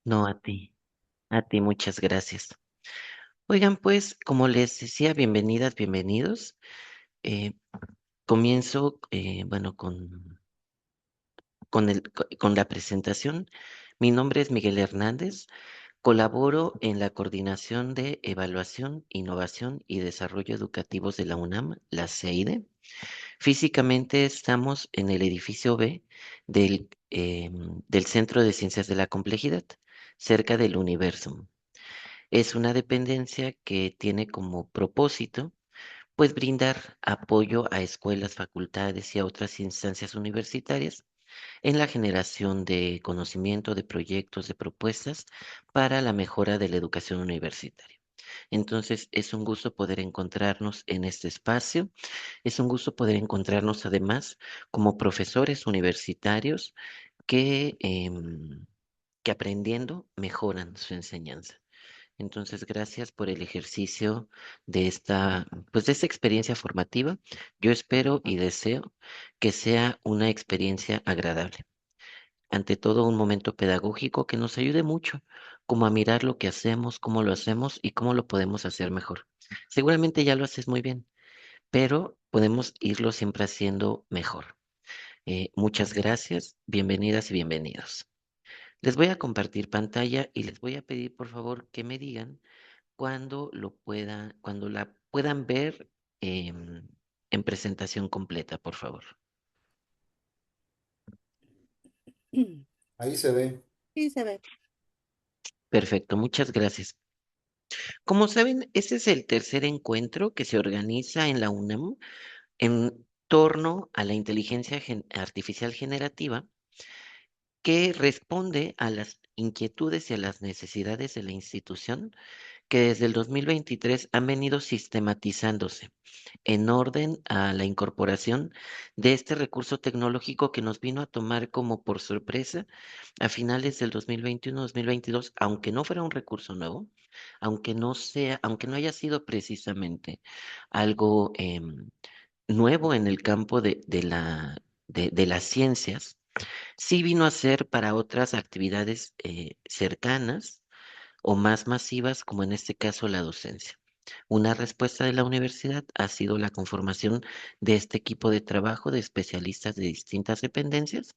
No, a ti muchas gracias. Oigan, pues, como les decía, bienvenidas, bienvenidos. Eh, Comienzo, bueno, con la presentación. Mi nombre es Miguel Hernández. Colaboro en la Coordinación de Evaluación, Innovación y Desarrollo Educativos de la UNAM, la CEIDE. Físicamente estamos en el edificio B del Centro de Ciencias de la Complejidad, cerca del Universum. Es una dependencia que tiene como propósito, pues, brindar apoyo a escuelas, facultades y a otras instancias universitarias en la generación de conocimiento, de proyectos, de propuestas para la mejora de la educación universitaria. Entonces, es un gusto poder encontrarnos en este espacio. Es un gusto poder encontrarnos además como profesores universitarios que aprendiendo mejoran su enseñanza. Entonces, gracias por el ejercicio de pues de esta experiencia formativa. Yo espero y deseo que sea una experiencia agradable. Ante todo, un momento pedagógico que nos ayude mucho, como a mirar lo que hacemos, cómo lo hacemos y cómo lo podemos hacer mejor. Seguramente ya lo haces muy bien, pero podemos irlo siempre haciendo mejor. Muchas gracias, bienvenidas y bienvenidos. Les voy a compartir pantalla y les voy a pedir por favor que me digan cuando la puedan ver em, en presentación completa, por favor. Ahí se ve. Sí, se ve. Perfecto, muchas gracias. Como saben, este es el tercer encuentro que se organiza en la UNAM en torno a la artificial generativa que responde a las inquietudes y a las necesidades de la institución que desde el 2023 han venido sistematizándose en orden a la incorporación de este recurso tecnológico que nos vino a tomar como por sorpresa a finales del 2021-2022, aunque no fuera un recurso nuevo, aunque no haya sido precisamente algo nuevo en el campo de las ciencias, sí vino a ser para otras actividades cercanas o más masivas, como en este caso la docencia. Una respuesta de la universidad ha sido la conformación de este equipo de trabajo de especialistas de distintas dependencias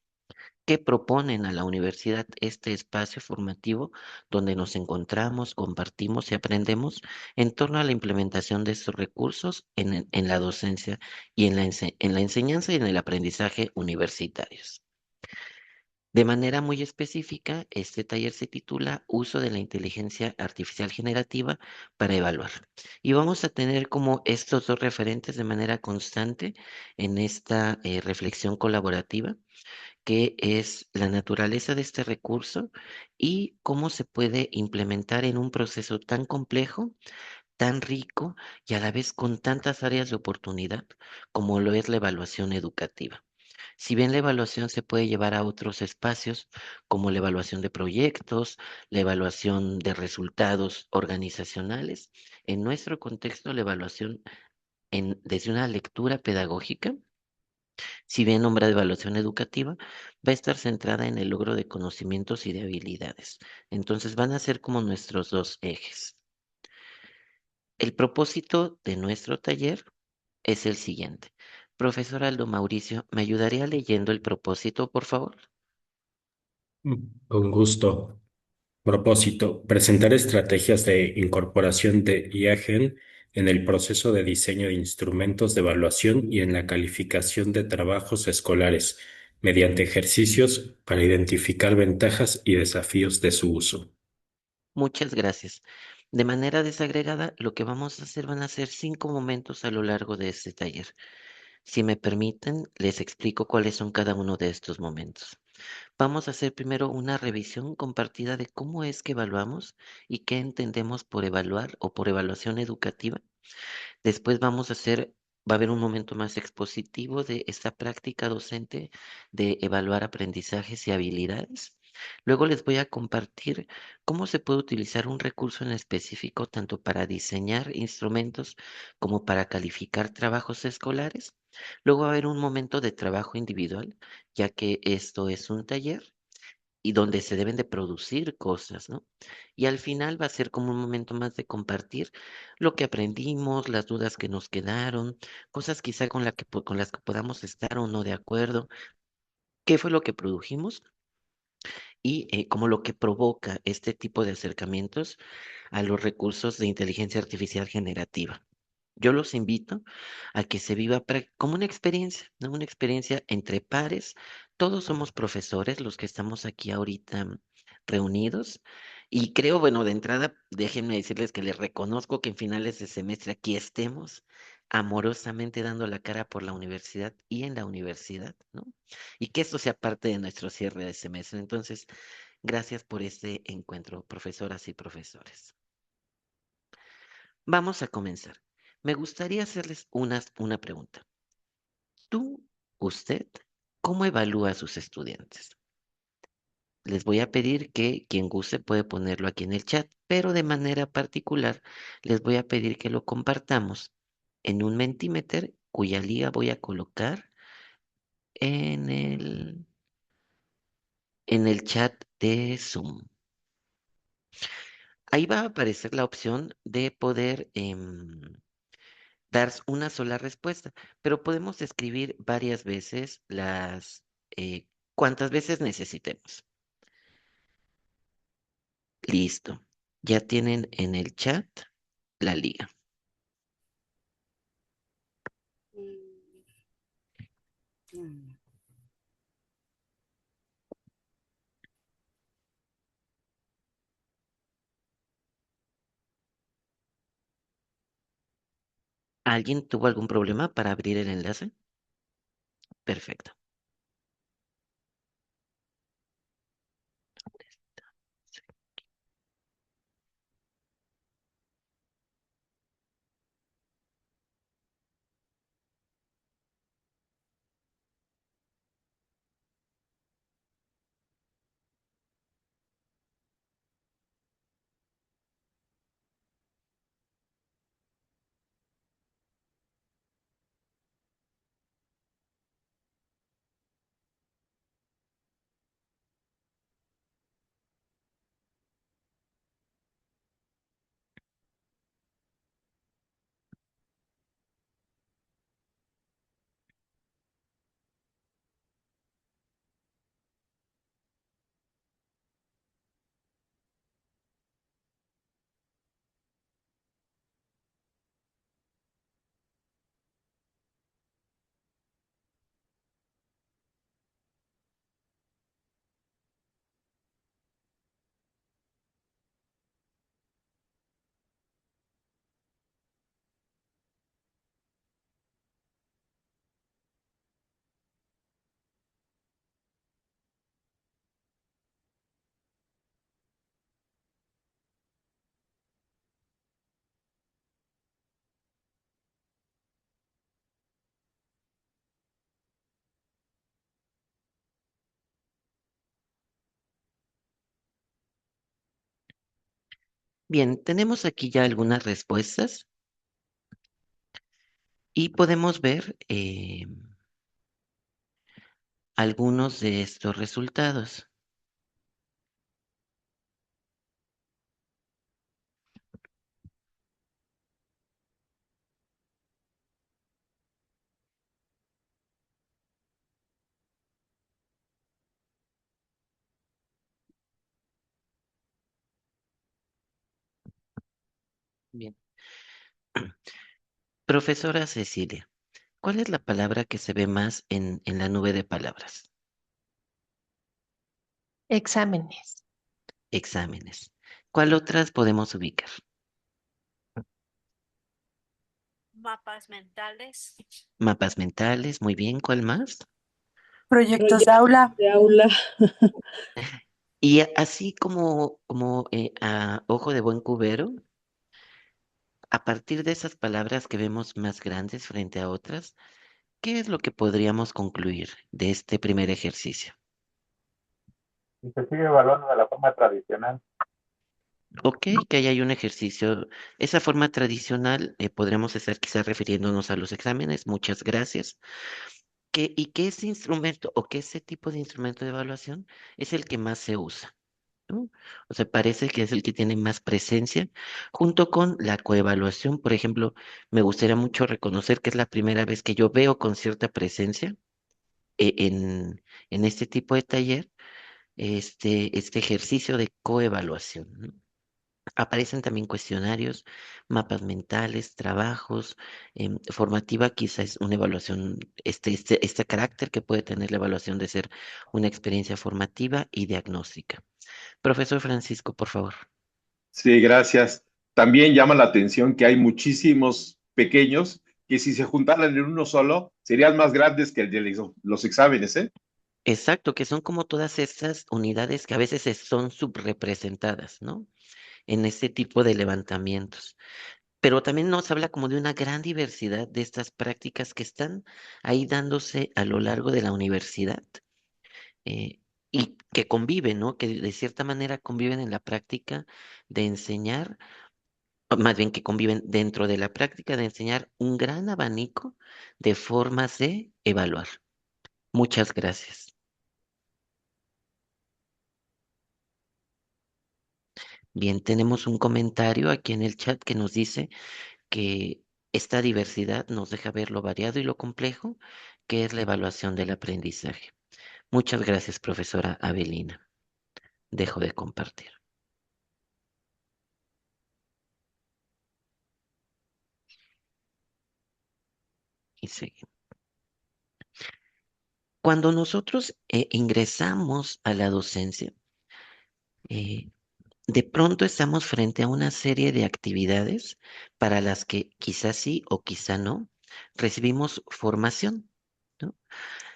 que proponen a la universidad este espacio formativo donde nos encontramos, compartimos y aprendemos en torno a la implementación de estos recursos en la docencia y en la enseñanza y en el aprendizaje universitarios. De manera muy específica, este taller se titula Uso de la inteligencia artificial generativa para evaluar. Y vamos a tener como estos dos referentes de manera constante en esta reflexión colaborativa, que es la naturaleza de este recurso y cómo se puede implementar en un proceso tan complejo, tan rico y a la vez con tantas áreas de oportunidad como lo es la evaluación educativa. Si bien la evaluación se puede llevar a otros espacios, como la evaluación de proyectos, la evaluación de resultados organizacionales, en nuestro contexto la evaluación desde una lectura pedagógica, si bien nombrada evaluación educativa, va a estar centrada en el logro de conocimientos y de habilidades. Entonces van a ser como nuestros dos ejes. El propósito de nuestro taller es el siguiente. Profesor Aldo Mauricio, ¿me ayudaría leyendo el propósito, por favor? Con gusto. Propósito, presentar estrategias de incorporación de IAGEN en el proceso de diseño de instrumentos de evaluación y en la calificación de trabajos escolares mediante ejercicios para identificar ventajas y desafíos de su uso. Muchas gracias. De manera desagregada, lo que vamos a hacer van a ser 5 momentos a lo largo de este taller. Si me permiten, les explico cuáles son cada uno de estos momentos. Vamos a hacer primero una revisión compartida de cómo es que evaluamos y qué entendemos por evaluar o por evaluación educativa. Después va a haber un momento más expositivo de esta práctica docente de evaluar aprendizajes y habilidades. Luego les voy a compartir cómo se puede utilizar un recurso en específico tanto para diseñar instrumentos como para calificar trabajos escolares. Luego va a haber un momento de trabajo individual, ya que esto es un taller. y donde se deben de producir cosas, ¿no? Y al final va a ser como un momento más de compartir lo que aprendimos, las dudas que nos quedaron, cosas quizá con las que podamos estar o no de acuerdo, qué fue lo que produjimos y como lo que provoca este tipo de acercamientos a los recursos de inteligencia artificial generativa. Yo los invito a que se viva como una experiencia, ¿no? Una experiencia entre pares. Todos somos profesores, los que estamos aquí ahorita reunidos. Y creo, bueno, de entrada, déjenme decirles que les reconozco que en finales de semestre aquí estemos amorosamente dando la cara por la universidad y en la universidad, ¿no? Y que esto sea parte de nuestro cierre de semestre. Entonces, gracias por este encuentro, profesoras y profesores. Vamos a comenzar. Me gustaría hacerles una pregunta. ¿Tú, usted, cómo evalúa a sus estudiantes? Les voy a pedir que quien guste puede ponerlo aquí en el chat, pero de manera particular les voy a pedir que lo compartamos en un Mentimeter cuya liga voy a colocar en el chat de Zoom. Ahí va a aparecer la opción de poder dar una sola respuesta, pero podemos escribir varias veces cuantas veces necesitemos. Listo. Ya tienen en el chat la liga. ¿Alguien tuvo algún problema para abrir el enlace? Perfecto. Bien, tenemos aquí ya algunas respuestas y podemos ver algunos de estos resultados. Bien. Profesora Cecilia, ¿cuál es la palabra que se ve más en la nube de palabras? Exámenes. Exámenes. ¿Cuál otras podemos ubicar? Mapas mentales. Mapas mentales, muy bien. ¿Cuál más? Proyectos de Proyectos aula. de aula. Y así como a ojo de buen cubero, a partir de esas palabras que vemos más grandes frente a otras, ¿qué es lo que podríamos concluir de este primer ejercicio? Y se sigue evaluando de la forma tradicional. Ok, que ahí hay un ejercicio. Esa forma tradicional podríamos estar quizás refiriéndonos a los exámenes. Muchas gracias. y que ese instrumento o que ese tipo de instrumento de evaluación es el que más se usa, ¿no? O sea, parece que es el que tiene más presencia, junto con la coevaluación. Por ejemplo, me gustaría mucho reconocer que es la primera vez que yo veo con cierta presencia en este tipo de taller, este ejercicio de coevaluación, ¿no? Aparecen también cuestionarios, mapas mentales, trabajos, formativa, quizás es una evaluación, este carácter que puede tener la evaluación de ser una experiencia formativa y diagnóstica. Profesor Francisco, por favor. Sí, gracias. También llama la atención que hay muchísimos pequeños que si se juntaran en uno solo serían más grandes que el de los exámenes, ¿eh? Exacto, que son como todas estas unidades que a veces son subrepresentadas, ¿no? En este tipo de levantamientos. Pero también nos habla como de una gran diversidad de estas prácticas que están ahí dándose a lo largo de la universidad, eh, y que conviven, ¿no? Que de cierta manera conviven en la práctica de enseñar, o más bien que conviven dentro de la práctica de enseñar un gran abanico de formas de evaluar. Muchas gracias. Bien, tenemos un comentario aquí en el chat que nos dice que esta diversidad nos deja ver lo variado y lo complejo que es la evaluación del aprendizaje. Muchas gracias, profesora Avelina. Dejo de compartir. Y seguimos. Cuando nosotros ingresamos a la docencia, eh, de pronto estamos frente a una serie de actividades para las que quizás sí o quizá no recibimos formación, ¿no?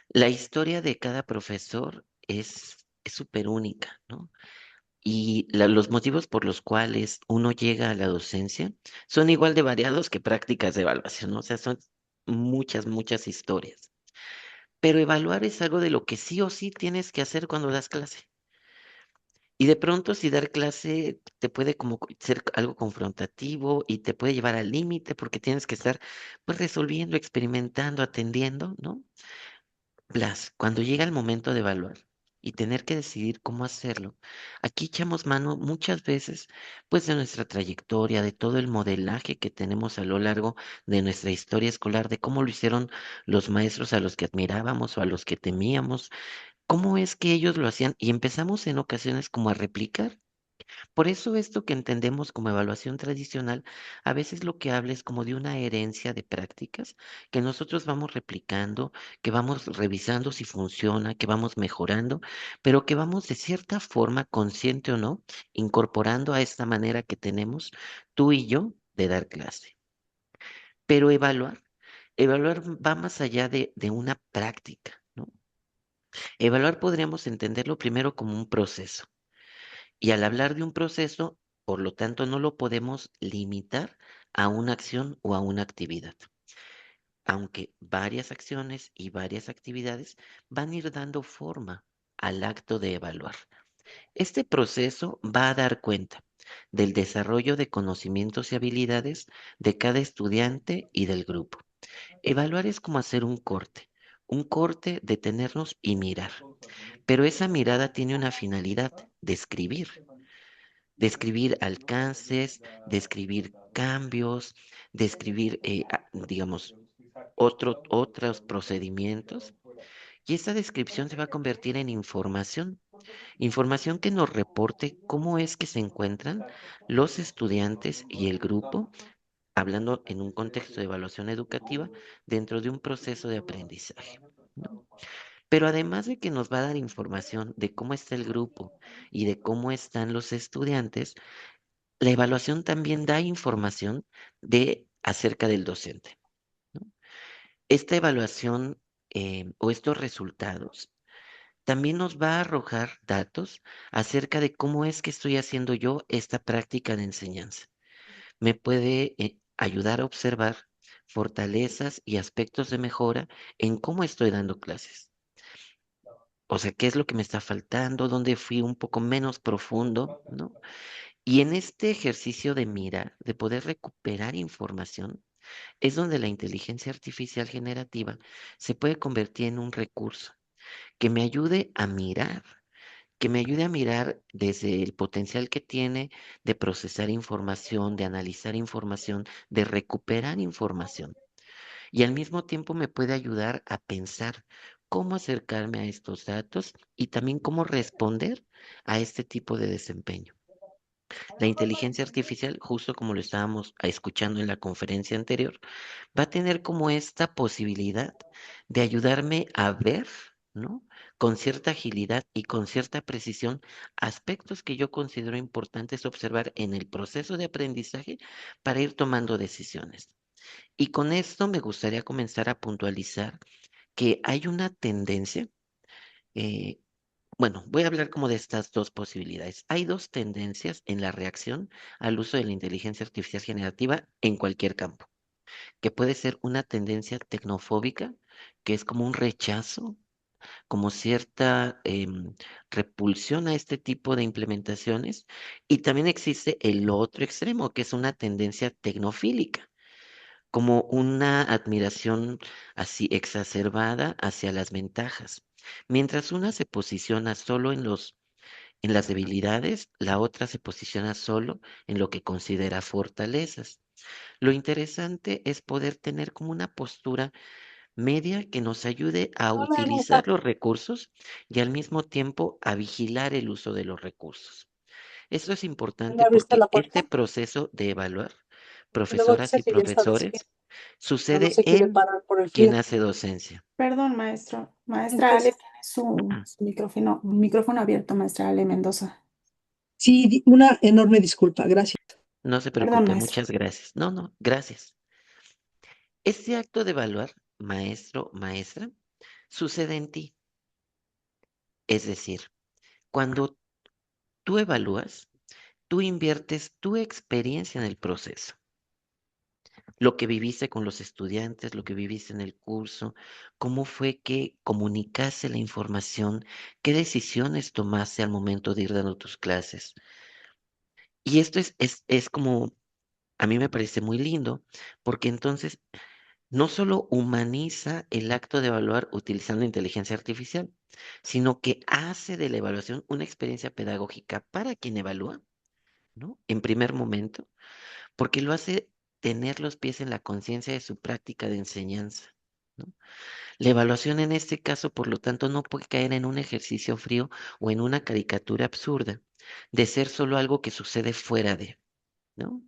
La historia de cada profesor es súper única, ¿no? Y los motivos por los cuales uno llega a la docencia son igual de variados que prácticas de evaluación, ¿no? O sea, son muchas, muchas historias. Pero evaluar es algo de lo que sí o sí tienes que hacer cuando das clase. Y de pronto si dar clase te puede como ser algo confrontativo y te puede llevar al límite porque tienes que estar pues resolviendo, experimentando, atendiendo, ¿no? Blas, cuando llega el momento de evaluar y tener que decidir cómo hacerlo, aquí echamos mano muchas veces pues de nuestra trayectoria, de todo el modelaje que tenemos a lo largo de nuestra historia escolar, de cómo lo hicieron los maestros a los que admirábamos o a los que temíamos, cómo es que ellos lo hacían y empezamos en ocasiones como a replicar. Por eso esto que entendemos como evaluación tradicional, a veces lo que habla es como de una herencia de prácticas que nosotros vamos replicando, que vamos revisando si funciona, que vamos mejorando, pero que vamos de cierta forma, consciente o no, incorporando a esta manera que tenemos tú y yo de dar clase. Pero evaluar va más allá de una práctica, ¿no? Evaluar podríamos entenderlo primero como un proceso. Y al hablar de un proceso, por lo tanto, no lo podemos limitar a una acción o a una actividad, aunque varias acciones y varias actividades van a ir dando forma al acto de evaluar. Este proceso va a dar cuenta del desarrollo de conocimientos y habilidades de cada estudiante y del grupo. Evaluar es como hacer un corte, detenernos y mirar, pero esa mirada tiene una finalidad, describir alcances, describir cambios, describir, digamos, otros procedimientos. Y esta descripción se va a convertir en información que nos reporte cómo es que se encuentran los estudiantes y el grupo, hablando en un contexto de evaluación educativa, dentro de un proceso de aprendizaje, ¿no? Pero además de que nos va a dar información de cómo está el grupo y de cómo están los estudiantes, la evaluación también da información acerca del docente, ¿no? Esta evaluación o estos resultados también nos va a arrojar datos acerca de cómo es que estoy haciendo yo esta práctica de enseñanza. Me puede ayudar a observar fortalezas y aspectos de mejora en cómo estoy dando clases. O sea, qué es lo que me está faltando, dónde fui un poco menos profundo, ¿no? Y en este ejercicio de mirar, de poder recuperar información, es donde la inteligencia artificial generativa se puede convertir en un recurso que me ayude a mirar, que me ayude a mirar desde el potencial que tiene de procesar información, de analizar información, de recuperar información. Y al mismo tiempo me puede ayudar a pensar cómo acercarme a estos datos y también cómo responder a este tipo de desempeño. La inteligencia artificial, justo como lo estábamos escuchando en la conferencia anterior, va a tener como esta posibilidad de ayudarme a ver, ¿no? Con cierta agilidad y con cierta precisión, aspectos que yo considero importantes observar en el proceso de aprendizaje para ir tomando decisiones. Y con esto me gustaría comenzar a puntualizar que hay una tendencia, eh, bueno, voy a hablar como de estas dos posibilidades. Hay dos tendencias en la reacción al uso de la inteligencia artificial generativa en cualquier campo, que puede ser una tendencia tecnofóbica, que es como un rechazo, como cierta repulsión a este tipo de implementaciones, y también existe el otro extremo, que es una tendencia tecnofílica, como una admiración así exacerbada hacia las ventajas. Mientras una se posiciona solo en las debilidades, la otra se posiciona solo en lo que considera fortalezas. Lo interesante es poder tener como una postura media que nos ayude a utilizar los recursos y al mismo tiempo a vigilar el uso de los recursos. Esto es importante porque este proceso de evaluar, profesoras y profesores, sucede en quien hace docencia. Perdón, maestro. Maestra Ale tiene su micrófono abierto, maestra Ale Mendoza. Sí, una enorme disculpa, gracias. No se Perdón, preocupe, maestra. muchas gracias. No, no, gracias. Este acto de evaluar, maestro, maestra, sucede en ti. Es decir, cuando tú evalúas, tú inviertes tu experiencia en el proceso. Lo que viviste con los estudiantes, lo que viviste en el curso, cómo fue que comunicaste la información, qué decisiones tomaste al momento de ir dando tus clases. Y esto es como, a mí me parece muy lindo, porque entonces no solo humaniza el acto de evaluar utilizando inteligencia artificial, sino que hace de la evaluación una experiencia pedagógica para quien evalúa, ¿no? En primer momento, porque lo hace tener los pies en la conciencia de su práctica de enseñanza, ¿no? La evaluación en este caso, por lo tanto, no puede caer en un ejercicio frío o en una caricatura absurda de ser solo algo que sucede fuera de, ¿no?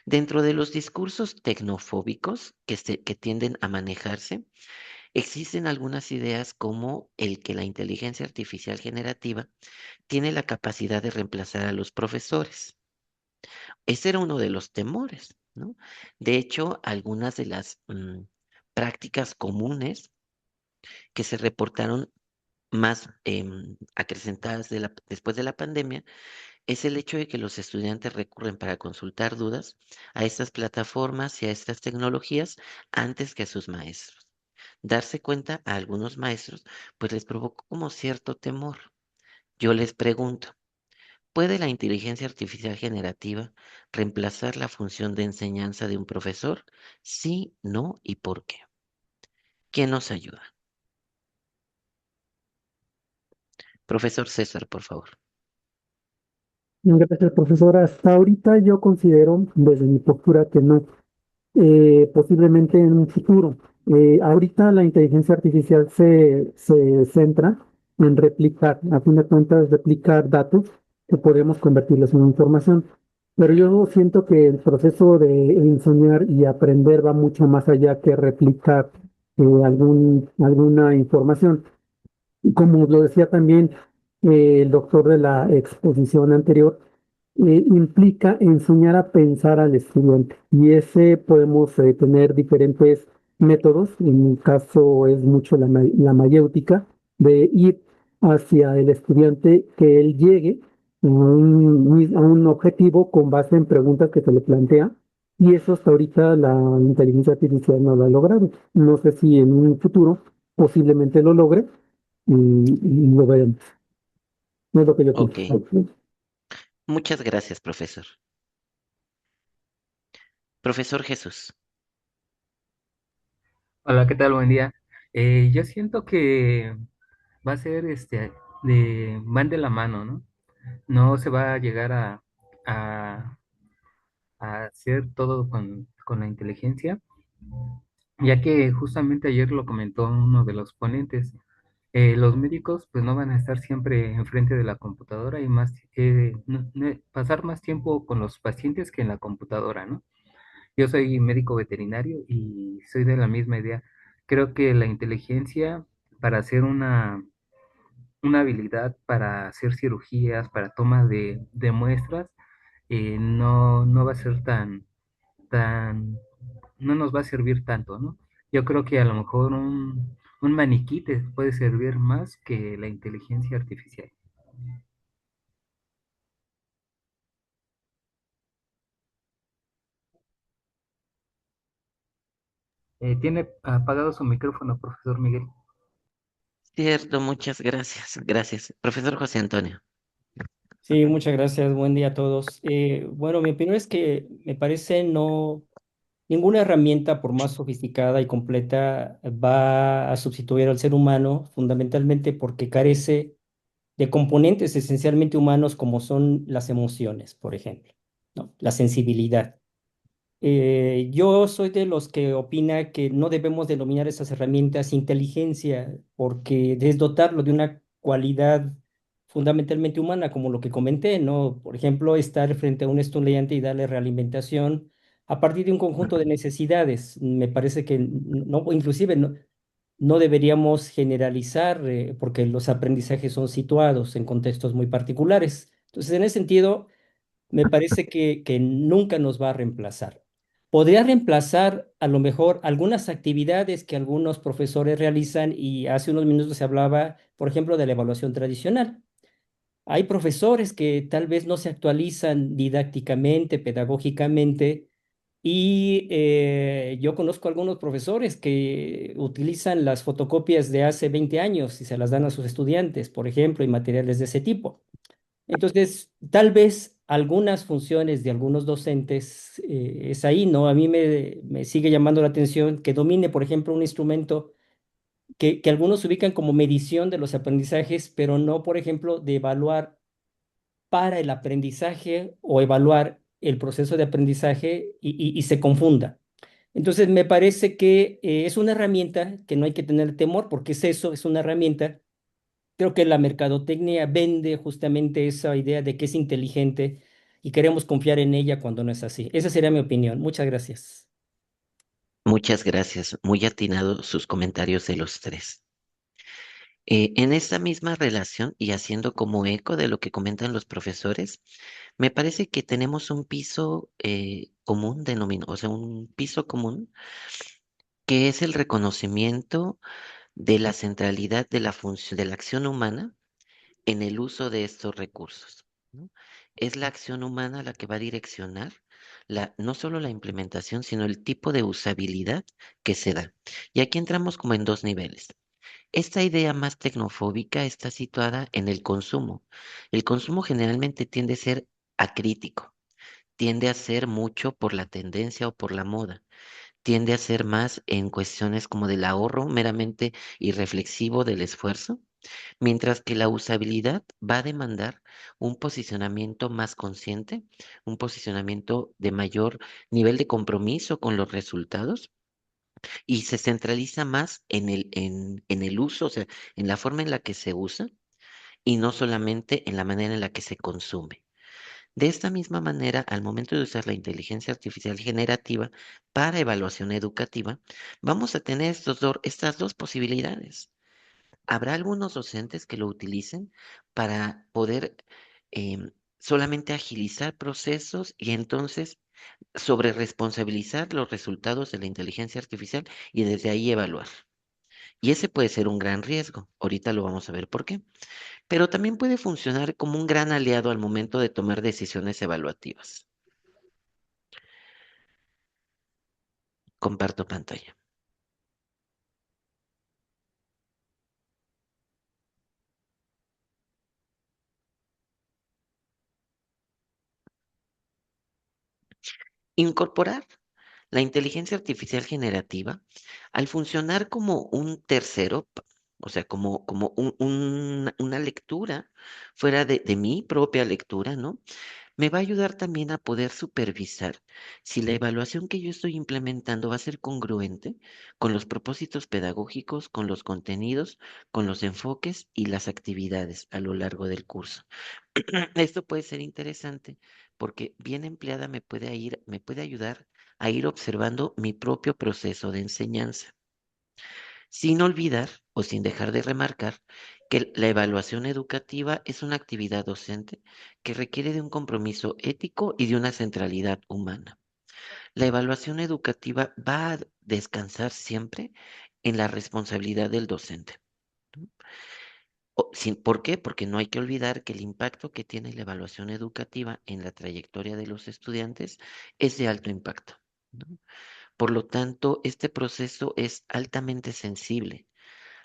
Dentro de los discursos tecnofóbicos que tienden a manejarse, existen algunas ideas como el que la inteligencia artificial generativa tiene la capacidad de reemplazar a los profesores. Ese era uno de los temores, ¿no? De hecho, algunas de las prácticas comunes que se reportaron más acrecentadas después de la pandemia es el hecho de que los estudiantes recurren para consultar dudas a estas plataformas y a estas tecnologías antes que a sus maestros. Darse cuenta a algunos maestros pues les provocó como cierto temor. Yo les pregunto, ¿puede la inteligencia artificial generativa reemplazar la función de enseñanza de un profesor? Sí, no y por qué. ¿Quién nos ayuda? Profesor César, por favor. Gracias, profesora. Hasta ahorita yo considero, desde mi postura, que no. Posiblemente en un futuro. Ahorita la inteligencia artificial se centra en replicar, a fin de cuentas, replicar datos que podemos convertirlos en información. Pero yo siento que el proceso de enseñar y aprender va mucho más allá que replicar alguna información. Y como lo decía también el doctor de la exposición anterior, implica enseñar a pensar al estudiante. Y ese podemos tener diferentes métodos. En mi caso es mucho la mayéutica, de ir hacia el estudiante, que él llegue a un objetivo con base en preguntas que se le plantea. Y eso hasta ahorita la inteligencia artificial no lo ha logrado. No sé si en un futuro posiblemente lo logre y lo veremos. No es lo que yo Ok, pienso. muchas gracias, profesor. Profesor Jesús. Hola, ¿qué tal? Buen día. Yo siento que va a ser van de la mano, ¿no? No se va a llegar a, a hacer todo con la inteligencia, ya que justamente ayer lo comentó uno de los ponentes. Los médicos pues no van a estar siempre enfrente de la computadora y más pasar más tiempo con los pacientes que en la computadora, ¿no? Yo soy médico veterinario y soy de la misma idea. Creo que la inteligencia para hacer una habilidad para hacer cirugías, para toma de muestras, no va a ser no nos va a servir tanto, ¿no? Yo creo que a lo mejor un maniquí te puede servir más que la inteligencia artificial. Tiene apagado su micrófono, profesor Miguel. Cierto, muchas gracias. Gracias. Profesor José Antonio. Sí, muchas gracias. Buen día a todos. Bueno, mi opinión es que me parece no ninguna herramienta, por más sofisticada y completa, va a sustituir al ser humano, fundamentalmente porque carece de componentes esencialmente humanos como son las emociones, por ejemplo, ¿no? La sensibilidad. Yo soy de los que opina que no debemos denominar esas herramientas inteligencia, porque es dotarlo de una cualidad fundamentalmente humana, como lo que comenté, ¿no? Por ejemplo, estar frente a un estudiante y darle realimentación a partir de un conjunto de necesidades. Me parece que no, inclusive no deberíamos generalizar, porque los aprendizajes son situados en contextos muy particulares. Entonces, en ese sentido me parece que nunca nos va a reemplazar. Podría reemplazar a lo mejor algunas actividades que algunos profesores realizan y hace unos minutos se hablaba, por ejemplo, de la evaluación tradicional. Hay profesores que tal vez no se actualizan didácticamente, pedagógicamente, y yo conozco algunos profesores que utilizan las fotocopias de hace 20 años y se las dan a sus estudiantes, por ejemplo, y materiales de ese tipo. Entonces, tal vez algunas funciones de algunos docentes es ahí, ¿no? A mí me sigue llamando la atención que domine, por ejemplo, un instrumento que algunos ubican como medición de los aprendizajes, pero no, por ejemplo, de evaluar para el aprendizaje o evaluar el proceso de aprendizaje y se confunda. Entonces, me parece que es una herramienta que no hay que tener temor porque es eso, es una herramienta. Creo que la mercadotecnia vende justamente esa idea de que es inteligente y queremos confiar en ella cuando no es así. Esa sería mi opinión. Muchas gracias. Muchas gracias. Muy atinados sus comentarios de los tres. En esta misma relación y haciendo como eco de lo que comentan los profesores, me parece que tenemos un piso común o sea, un piso común que es el reconocimiento de la centralidad de la función, de la acción humana en el uso de estos recursos, ¿no? Es la acción humana la que va a direccionar no solo la implementación, sino el tipo de usabilidad que se da. Y aquí entramos como en dos niveles. Esta idea más tecnofóbica está situada en el consumo. El consumo generalmente tiende a ser acrítico, tiende a ser mucho por la tendencia o por la moda, tiende a ser más en cuestiones como del ahorro meramente irreflexivo del esfuerzo, mientras que la usabilidad va a demandar un posicionamiento más consciente, un posicionamiento de mayor nivel de compromiso con los resultados y se centraliza más en el uso, o sea, en la forma en la que se usa y no solamente en la manera en la que se consume. De esta misma manera, al momento de usar la inteligencia artificial generativa para evaluación educativa, vamos a tener estas dos posibilidades. Habrá algunos docentes que lo utilicen para poder solamente agilizar procesos y entonces sobre responsabilizar los resultados de la inteligencia artificial y desde ahí evaluar. Y ese puede ser un gran riesgo. Ahorita lo vamos a ver por qué. Pero también puede funcionar como un gran aliado al momento de tomar decisiones evaluativas. Comparto pantalla. Incorporar La inteligencia artificial generativa, al funcionar como un tercero, o sea, como una lectura fuera de mi propia lectura, ¿no? Me va a ayudar también a poder supervisar si la evaluación que yo estoy implementando va a ser congruente con los propósitos pedagógicos, con los contenidos, con los enfoques y las actividades a lo largo del curso. Esto puede ser interesante porque bien empleada me puede ayudar a ir observando mi propio proceso de enseñanza, sin olvidar o sin dejar de remarcar que la evaluación educativa es una actividad docente que requiere de un compromiso ético y de una centralidad humana. La evaluación educativa va a descansar siempre en la responsabilidad del docente. ¿No? ¿Por qué? Porque no hay que olvidar que el impacto que tiene la evaluación educativa en la trayectoria de los estudiantes es de alto impacto, ¿no? Por lo tanto, este proceso es altamente sensible.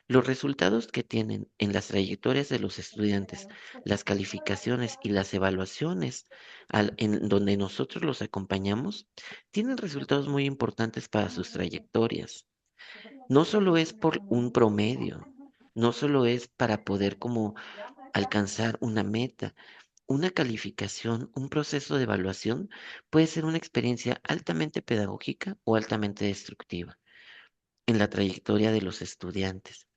Los resultados que tienen en las trayectorias de los estudiantes, las calificaciones y las evaluaciones en donde nosotros los acompañamos, tienen resultados muy importantes para sus trayectorias. No solo es por un promedio, no solo es para poder como alcanzar una meta. Una calificación, un proceso de evaluación puede ser una experiencia altamente pedagógica o altamente destructiva en la trayectoria de los estudiantes.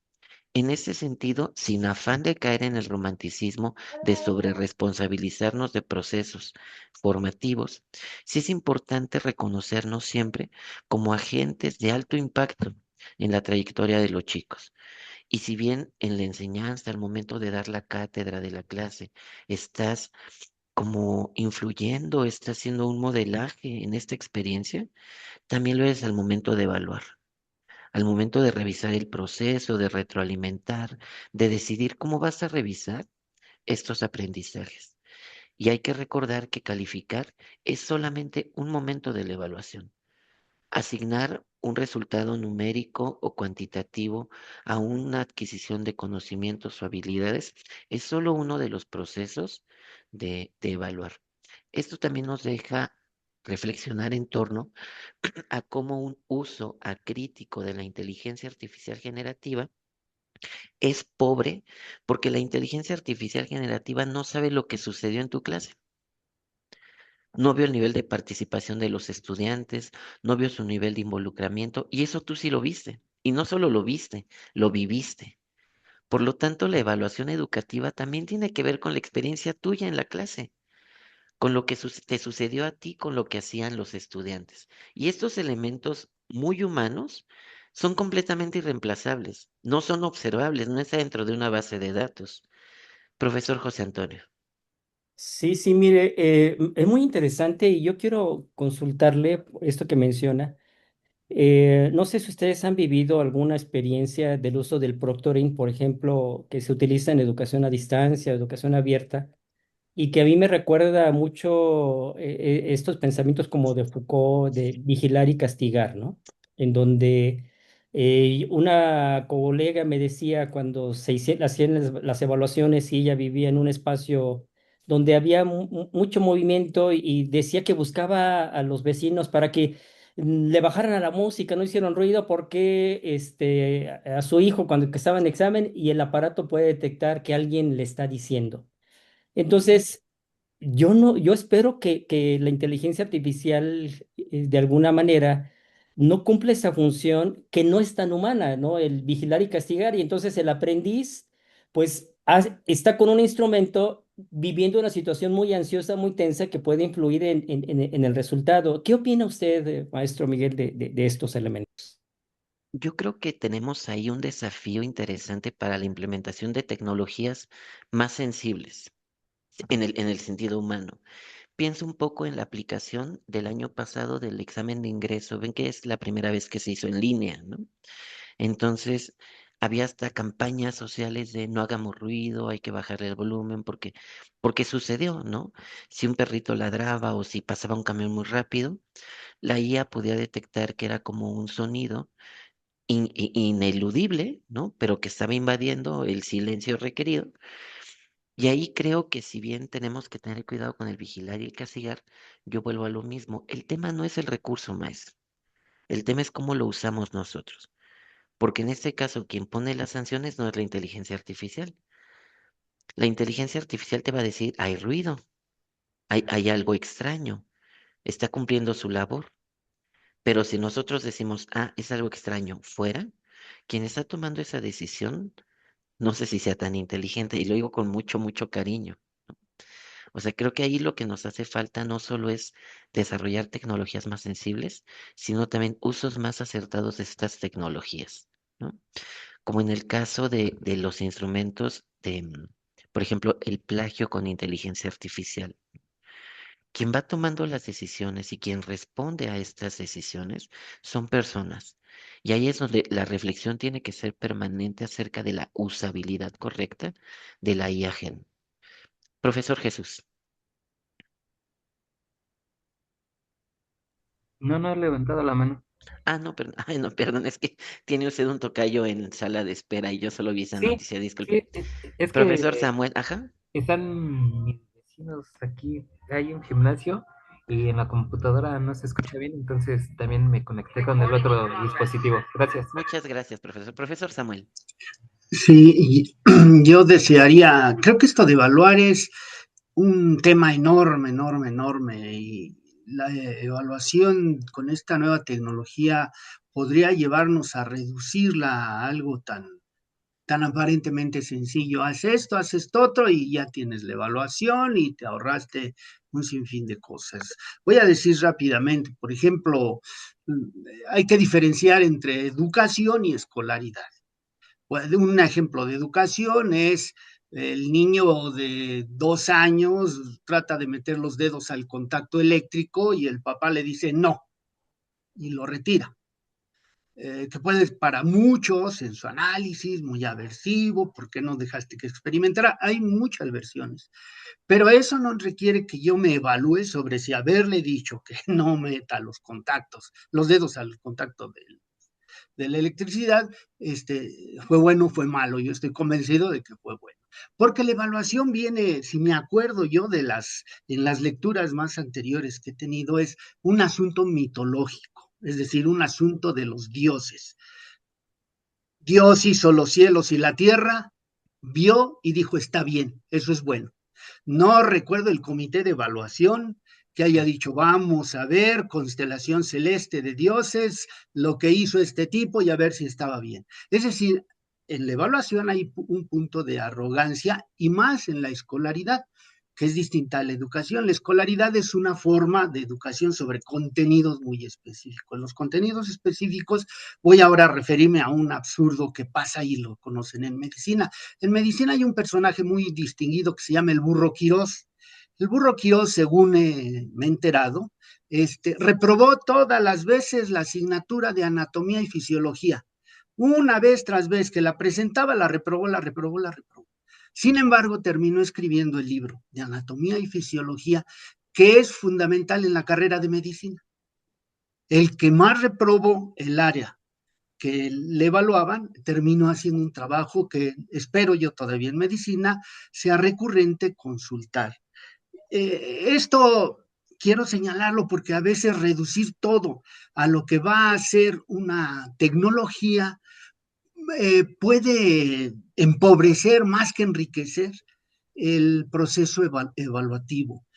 En ese sentido, sin afán de caer en el romanticismo de sobreresponsabilizarnos de procesos formativos, sí es importante reconocernos siempre como agentes de alto impacto en la trayectoria de los chicos. Y si bien en la enseñanza, al momento de dar la cátedra de la clase, estás como influyendo, estás haciendo un modelaje en esta experiencia, también lo eres al momento de evaluar, al momento de revisar el proceso, de retroalimentar, de decidir cómo vas a revisar estos aprendizajes. Y hay que recordar que calificar es solamente un momento de la evaluación. Asignar un resultado numérico o cuantitativo a una adquisición de conocimientos o habilidades es solo uno de los procesos de evaluar. Esto también nos deja reflexionar en torno a cómo un uso acrítico de la inteligencia artificial generativa es pobre porque la inteligencia artificial generativa no sabe lo que sucedió en tu clase. No vio el nivel de participación de los estudiantes, no vio su nivel de involucramiento, y eso tú sí lo viste. Y no solo lo viste, lo viviste. Por lo tanto, la evaluación educativa también tiene que ver con la experiencia tuya en la clase, con lo que te sucedió a ti, con lo que hacían los estudiantes. Y estos elementos muy humanos son completamente irreemplazables, no son observables, no está dentro de una base de datos. Profesor José Antonio. Sí, sí, mire, es muy interesante y yo quiero consultarle esto que menciona. No sé si ustedes han vivido alguna experiencia del uso del proctoring, por ejemplo, que se utiliza en educación a distancia, educación abierta, y que a mí me recuerda mucho estos pensamientos como de Foucault, de vigilar y castigar, ¿no? En donde una colega me decía cuando hacían las evaluaciones y ella vivía en un espacio donde había mucho movimiento y decía que buscaba a los vecinos para que le bajaran a la música, no hicieron ruido porque a su hijo cuando que estaba en examen y el aparato puede detectar que alguien le está diciendo. Entonces, yo no, yo espero que la inteligencia artificial de alguna manera no cumple esa función que no es tan humana, ¿no? El vigilar y castigar. Y entonces el aprendiz, pues, está con un instrumento viviendo una situación muy ansiosa, muy tensa, que puede influir en el resultado. ¿Qué opina usted, maestro Miguel, de estos elementos? Yo creo que tenemos ahí un desafío interesante para la implementación de tecnologías más sensibles en el sentido humano. Pienso un poco en la aplicación del año pasado del examen de ingreso. Ven que es la primera vez que se hizo en línea, ¿no? Entonces, había hasta campañas sociales de no hagamos ruido, hay que bajarle el volumen, porque sucedió, ¿no? Si un perrito ladraba o si pasaba un camión muy rápido, la IA podía detectar que era como un sonido ineludible, ¿no? Pero que estaba invadiendo el silencio requerido. Y ahí creo que si bien tenemos que tener cuidado con el vigilar y el castigar, yo vuelvo a lo mismo. El tema no es el recurso, maestro. El tema es cómo lo usamos nosotros. Porque en este caso, quien pone las sanciones no es la inteligencia artificial. La inteligencia artificial te va a decir, hay ruido, hay algo extraño, está cumpliendo su labor. Pero si nosotros decimos, es algo extraño, fuera, quien está tomando esa decisión, no sé si sea tan inteligente, y lo digo con mucho, mucho cariño. O sea, creo que ahí lo que nos hace falta no solo es desarrollar tecnologías más sensibles, sino también usos más acertados de estas tecnologías, ¿no? Como en el caso de los instrumentos por ejemplo, el plagio con inteligencia artificial. Quien va tomando las decisiones y quien responde a estas decisiones son personas. Y ahí es donde la reflexión tiene que ser permanente acerca de la usabilidad correcta de la IA Gen. Profesor Jesús. No he levantado la mano. No, perdón, no, perdón, es que tiene usted un tocayo en sala de espera y yo solo vi esa Sí, noticia, disculpe. sí, es Profesor que Samuel, ajá. están mis vecinos aquí, hay un gimnasio y en la computadora no se escucha bien, entonces también me conecté con el otro dispositivo. Gracias. Muchas gracias, profesor. Profesor Samuel. Sí, y yo desearía, creo que esto de evaluar es un tema enorme, enorme, enorme, y la evaluación con esta nueva tecnología podría llevarnos a reducirla a algo tan aparentemente sencillo. Haz esto otro y ya tienes la evaluación y te ahorraste un sinfín de cosas. Voy a decir rápidamente, por ejemplo, hay que diferenciar entre educación y escolaridad. Un ejemplo de educación es el niño de 2 años trata de meter los dedos al contacto eléctrico y el papá le dice no y lo retira. Que puede para muchos en su análisis muy aversivo, ¿por qué no dejaste que experimentara? Hay muchas versiones, pero eso no requiere que yo me evalúe sobre si haberle dicho que no meta los dedos al contacto de la electricidad, fue bueno, fue malo. Yo estoy convencido de que fue bueno. Porque la evaluación viene, si me acuerdo yo en las lecturas más anteriores que he tenido, es un asunto mitológico, es decir, un asunto de los dioses. Dios hizo los cielos y la tierra, vio y dijo, está bien, eso es bueno. No recuerdo el comité de evaluación que haya dicho, vamos a ver, constelación celeste de dioses, lo que hizo este tipo y a ver si estaba bien. Es decir, en la evaluación hay un punto de arrogancia y más en la escolaridad, que es distinta a la educación. La escolaridad es una forma de educación sobre contenidos muy específicos. Los contenidos específicos, voy ahora a referirme a un absurdo que pasa y lo conocen en medicina. En medicina hay un personaje muy distinguido que se llama el burro Quirós. El burro Quirós, según me he enterado, reprobó todas las veces la asignatura de anatomía y fisiología. Una vez tras vez que la presentaba, la reprobó. Sin embargo, terminó escribiendo el libro de anatomía y fisiología, que es fundamental en la carrera de medicina. El que más reprobó el área que le evaluaban, terminó haciendo un trabajo que espero yo todavía en medicina sea recurrente consultar. Esto quiero señalarlo porque a veces reducir todo a lo que va a ser una tecnología puede empobrecer más que enriquecer el proceso evaluativo.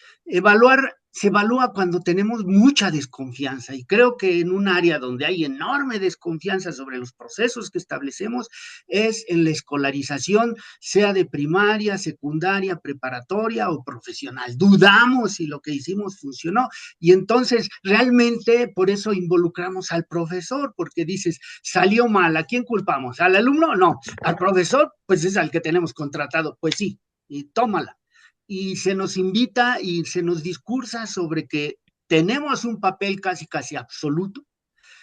Se evalúa cuando tenemos mucha desconfianza y creo que en un área donde hay enorme desconfianza sobre los procesos que establecemos es en la escolarización, sea de primaria, secundaria, preparatoria o profesional. Dudamos si lo que hicimos funcionó y entonces realmente por eso involucramos al profesor, porque dices, salió mal, ¿a quién culpamos? ¿Al alumno? No. ¿Al profesor? Pues es al que tenemos contratado. Pues sí, y tómala. Y se nos invita y se nos discursa sobre que tenemos un papel casi absoluto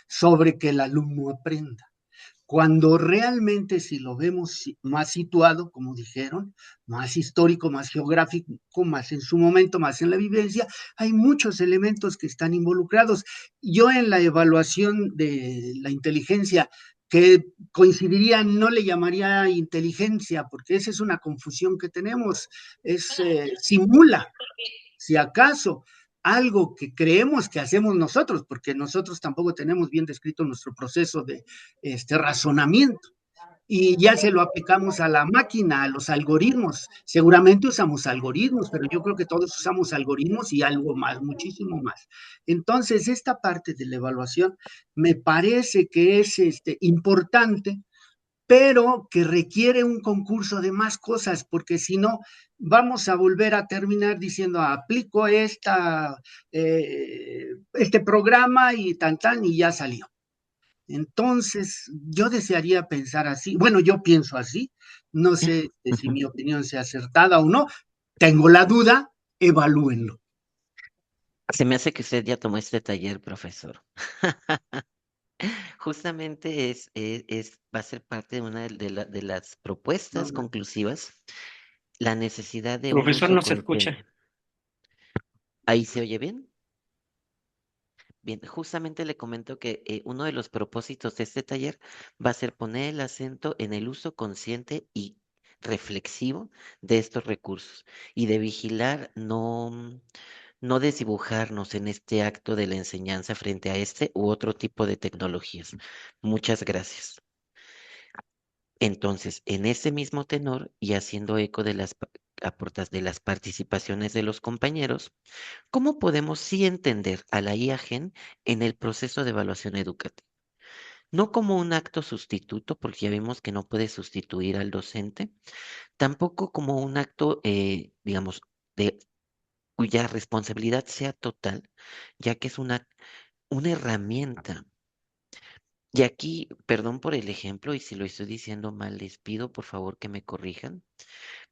sobre que el alumno aprenda. Cuando realmente, si lo vemos más situado, como dijeron, más histórico, más geográfico, más en su momento, más en la vivencia, hay muchos elementos que están involucrados. Yo en la evaluación de la inteligencia, que coincidiría, no le llamaría inteligencia, porque esa es una confusión que tenemos, simula, si acaso, algo que creemos que hacemos nosotros, porque nosotros tampoco tenemos bien descrito nuestro proceso de razonamiento. Y ya se lo aplicamos a la máquina, a los algoritmos. Seguramente usamos algoritmos, pero yo creo que todos usamos algoritmos y algo más, muchísimo más. Entonces, esta parte de la evaluación me parece que es importante, pero que requiere un concurso de más cosas, porque si no, vamos a volver a terminar diciendo, aplico este programa y tan, y ya salió. Entonces, yo desearía pensar así. Bueno, yo pienso así. No sé si mi opinión sea acertada o no. Tengo la duda, evalúenlo. Se me hace que usted ya tomó este taller, profesor. Justamente va a ser parte de una de las propuestas conclusivas, la necesidad de un Profesor, uso no se consciente. escucha. ¿Ahí se oye bien? Bien, justamente le comento que uno de los propósitos de este taller va a ser poner el acento en el uso consciente y reflexivo de estos recursos y de vigilar no desdibujarnos en este acto de la enseñanza frente a este u otro tipo de tecnologías. Muchas gracias. Entonces, en ese mismo tenor y haciendo eco de de las participaciones de los compañeros, ¿cómo podemos sí entender a la IAGEN en el proceso de evaluación educativa? No como un acto sustituto, porque ya vimos que no puede sustituir al docente, tampoco como un acto, digamos, de cuya responsabilidad sea total, ya que es una herramienta. Y aquí, perdón por el ejemplo, y si lo estoy diciendo mal, les pido por favor que me corrijan,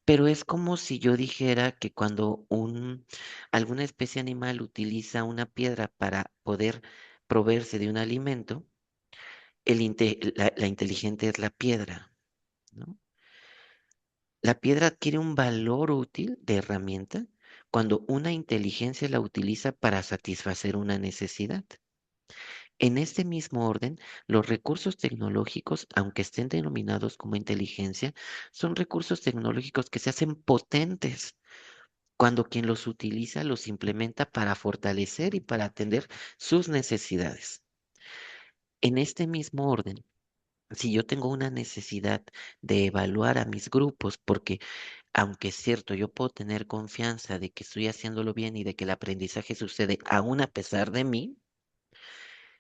pero es como si yo dijera que cuando alguna especie animal utiliza una piedra para poder proveerse de un alimento, la inteligente es la piedra, ¿no? La piedra adquiere un valor útil de herramienta cuando una inteligencia la utiliza para satisfacer una necesidad. En este mismo orden, los recursos tecnológicos, aunque estén denominados como inteligencia, son recursos tecnológicos que se hacen potentes cuando quien los utiliza los implementa para fortalecer y para atender sus necesidades. En este mismo orden, si yo tengo una necesidad de evaluar a mis grupos, porque aunque es cierto, yo puedo tener confianza de que estoy haciéndolo bien y de que el aprendizaje sucede aún a pesar de mí,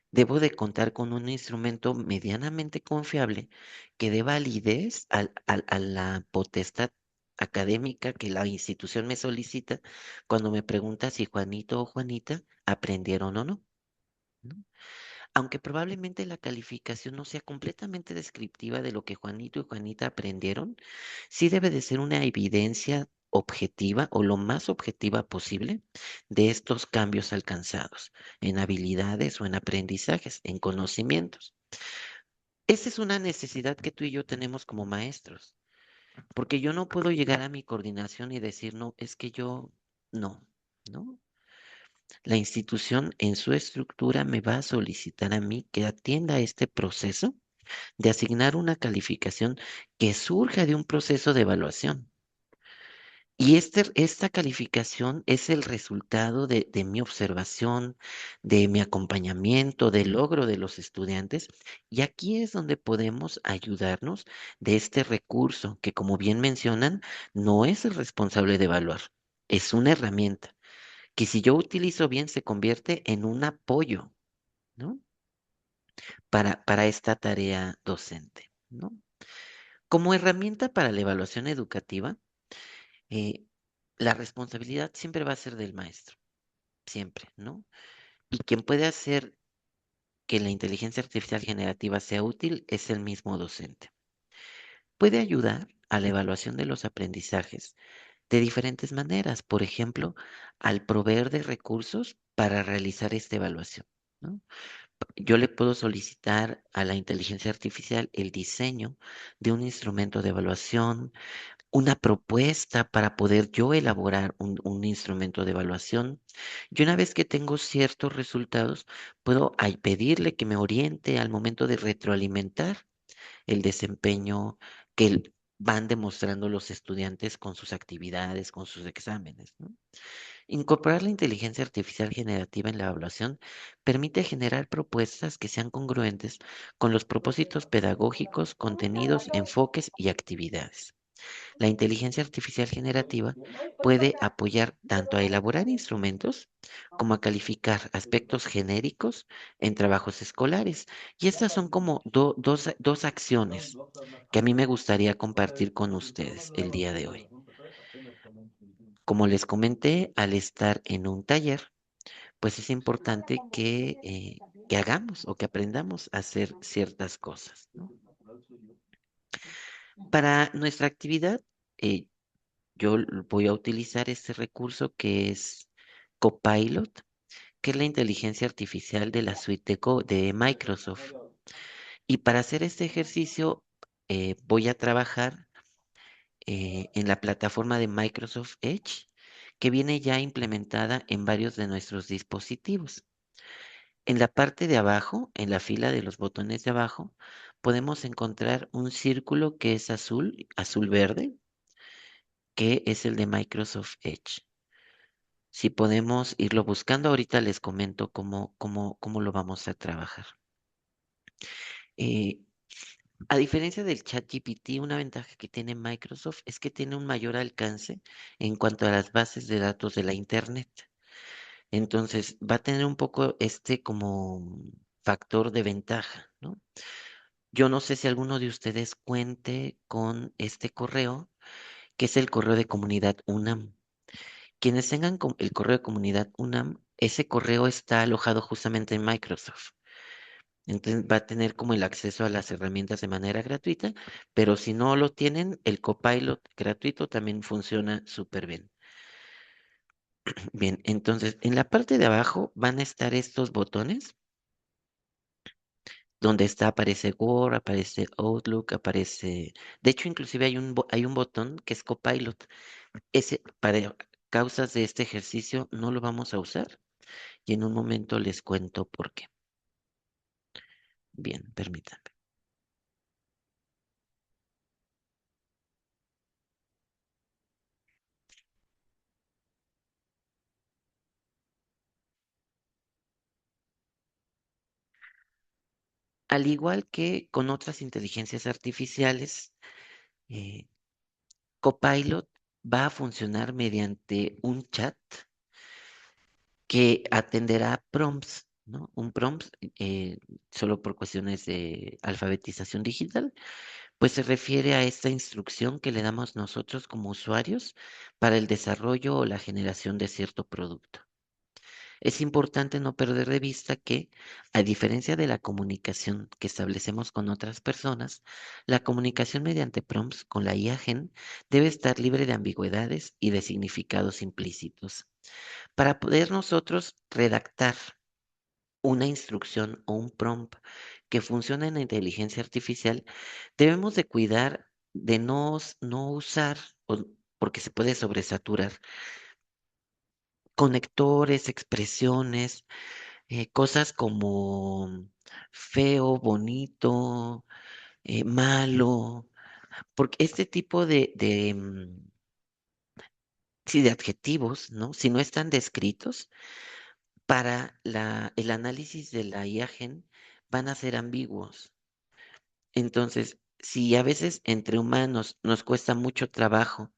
debo de contar con un instrumento medianamente confiable que dé validez a la potestad académica que la institución me solicita cuando me pregunta si Juanito o Juanita aprendieron o no, ¿no? Aunque probablemente la calificación no sea completamente descriptiva de lo que Juanito y Juanita aprendieron, sí debe de ser una evidencia objetiva o lo más objetiva posible de estos cambios alcanzados en habilidades o en aprendizajes, en conocimientos. Esa es una necesidad que tú y yo tenemos como maestros, porque yo no puedo llegar a mi coordinación y decir, no, es que yo no, ¿no? La institución en su estructura me va a solicitar a mí que atienda este proceso de asignar una calificación que surja de un proceso de evaluación. Y esta calificación es el resultado de mi observación, de mi acompañamiento, del logro de los estudiantes. Y aquí es donde podemos ayudarnos de este recurso que, como bien mencionan, no es el responsable de evaluar, es una herramienta que si yo utilizo bien se convierte en un apoyo, ¿no? Para esta tarea docente, ¿no? Como herramienta para la evaluación educativa, eh, la responsabilidad siempre va a ser del maestro, siempre, ¿no? Y quien puede hacer que la inteligencia artificial generativa sea útil es el mismo docente. Puede ayudar a la evaluación de los aprendizajes de diferentes maneras, por ejemplo, al proveer de recursos para realizar esta evaluación, ¿no? Yo le puedo solicitar a la inteligencia artificial el diseño de un instrumento de evaluación, una propuesta para poder yo elaborar un instrumento de evaluación. Y una vez que tengo ciertos resultados, puedo ahí pedirle que me oriente al momento de retroalimentar el desempeño que van demostrando los estudiantes con sus actividades, con sus exámenes, ¿no? Incorporar la inteligencia artificial generativa en la evaluación permite generar propuestas que sean congruentes con los propósitos pedagógicos, contenidos, enfoques y actividades. La inteligencia artificial generativa puede apoyar tanto a elaborar instrumentos como a calificar aspectos genéricos en trabajos escolares. Y estas son como dos acciones que a mí me gustaría compartir con ustedes el día de hoy. Como les comenté, al estar en un taller, pues es importante que hagamos o que aprendamos a hacer ciertas cosas, ¿no? Para nuestra actividad, eh, voy a utilizar este recurso que es Copilot, que es la inteligencia artificial de la suite de Microsoft. Y para hacer este ejercicio, voy a trabajar en la plataforma de Microsoft Edge, que viene ya implementada en varios de nuestros dispositivos. En la parte de abajo, en la fila de los botones de abajo, podemos encontrar un círculo que es azul-verde, que es el de Microsoft Edge. Si podemos irlo buscando, ahorita les comento cómo lo vamos a trabajar. Eh, a diferencia del ChatGPT, una ventaja que tiene Microsoft es que tiene un mayor alcance en cuanto a las bases de datos de la Internet. Entonces, va a tener un poco este como factor de ventaja, ¿no? Yo no sé si alguno de ustedes cuente con este correo, que es el correo de comunidad UNAM. Quienes tengan el correo de comunidad UNAM, ese correo está alojado justamente en Microsoft. Entonces va a tener como el acceso a las herramientas de manera gratuita, pero si no lo tienen, el Copilot gratuito también funciona súper bien. Bien, entonces en la parte de abajo van a estar estos botones, donde aparece Word, aparece Outlook, aparece... De hecho, inclusive hay un botón que es Copilot. Ese, para causas de este ejercicio, no lo vamos a usar y en un momento les cuento por qué. Bien, permítanme. Al igual que con otras inteligencias artificiales, eh, Copilot va a funcionar mediante un chat que atenderá prompts, ¿no? Un prompt, solo por cuestiones de alfabetización digital, pues se refiere a esta instrucción que le damos nosotros como usuarios para el desarrollo o la generación de cierto producto. Es importante no perder de vista que, a diferencia de la comunicación que establecemos con otras personas, la comunicación mediante prompts con la IA Gen debe estar libre de ambigüedades y de significados implícitos. Para poder nosotros redactar una instrucción o un prompt que funcione en la inteligencia artificial, debemos de cuidar de no usar, porque se puede sobresaturar, conectores, expresiones, cosas como feo, bonito, malo, porque este tipo sí, de adjetivos, ¿no? Si no están descritos, para el análisis de la imagen van a ser ambiguos. Entonces, si a veces entre humanos nos cuesta mucho trabajo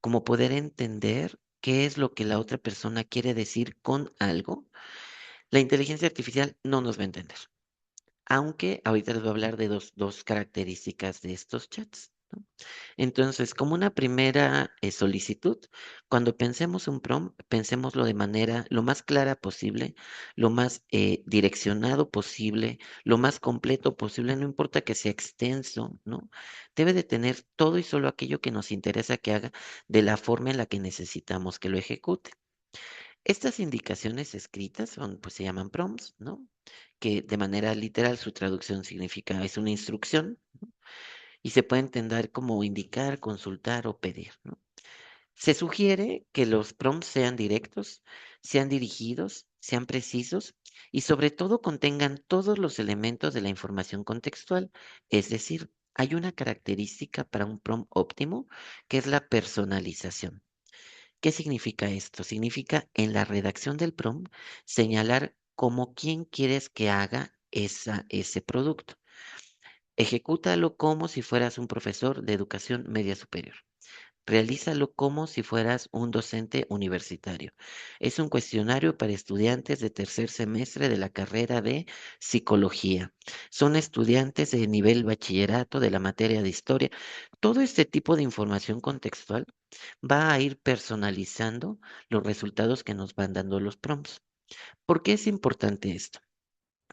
como poder entender qué es lo que la otra persona quiere decir con algo, la inteligencia artificial no nos va a entender. Aunque ahorita les voy a hablar de dos características de estos chats, ¿no? Entonces, como una primera solicitud, cuando pensemos un prompt, pensémoslo de manera lo más clara posible, lo más direccionado posible, lo más completo posible, no importa que sea extenso, ¿no? Debe de tener todo y solo aquello que nos interesa que haga de la forma en la que necesitamos que lo ejecute. Estas indicaciones escritas pues se llaman prompts, ¿no? Que de manera literal su traducción significa, es una instrucción, ¿no? Y se puede entender como indicar, consultar o pedir, ¿no? Se sugiere que los prompts sean directos, sean dirigidos, sean precisos y sobre todo contengan todos los elementos de la información contextual. Es decir, hay una característica para un prompt óptimo que es la personalización. ¿Qué significa esto? Significa en la redacción del prompt señalar como quién quieres que haga ese producto. Ejecútalo como si fueras un profesor de educación media superior. Realízalo como si fueras un docente universitario. Es un cuestionario para estudiantes de tercer semestre de la carrera de psicología. Son estudiantes de nivel bachillerato de la materia de historia. Todo este tipo de información contextual va a ir personalizando los resultados que nos van dando los prompts. ¿Por qué es importante esto?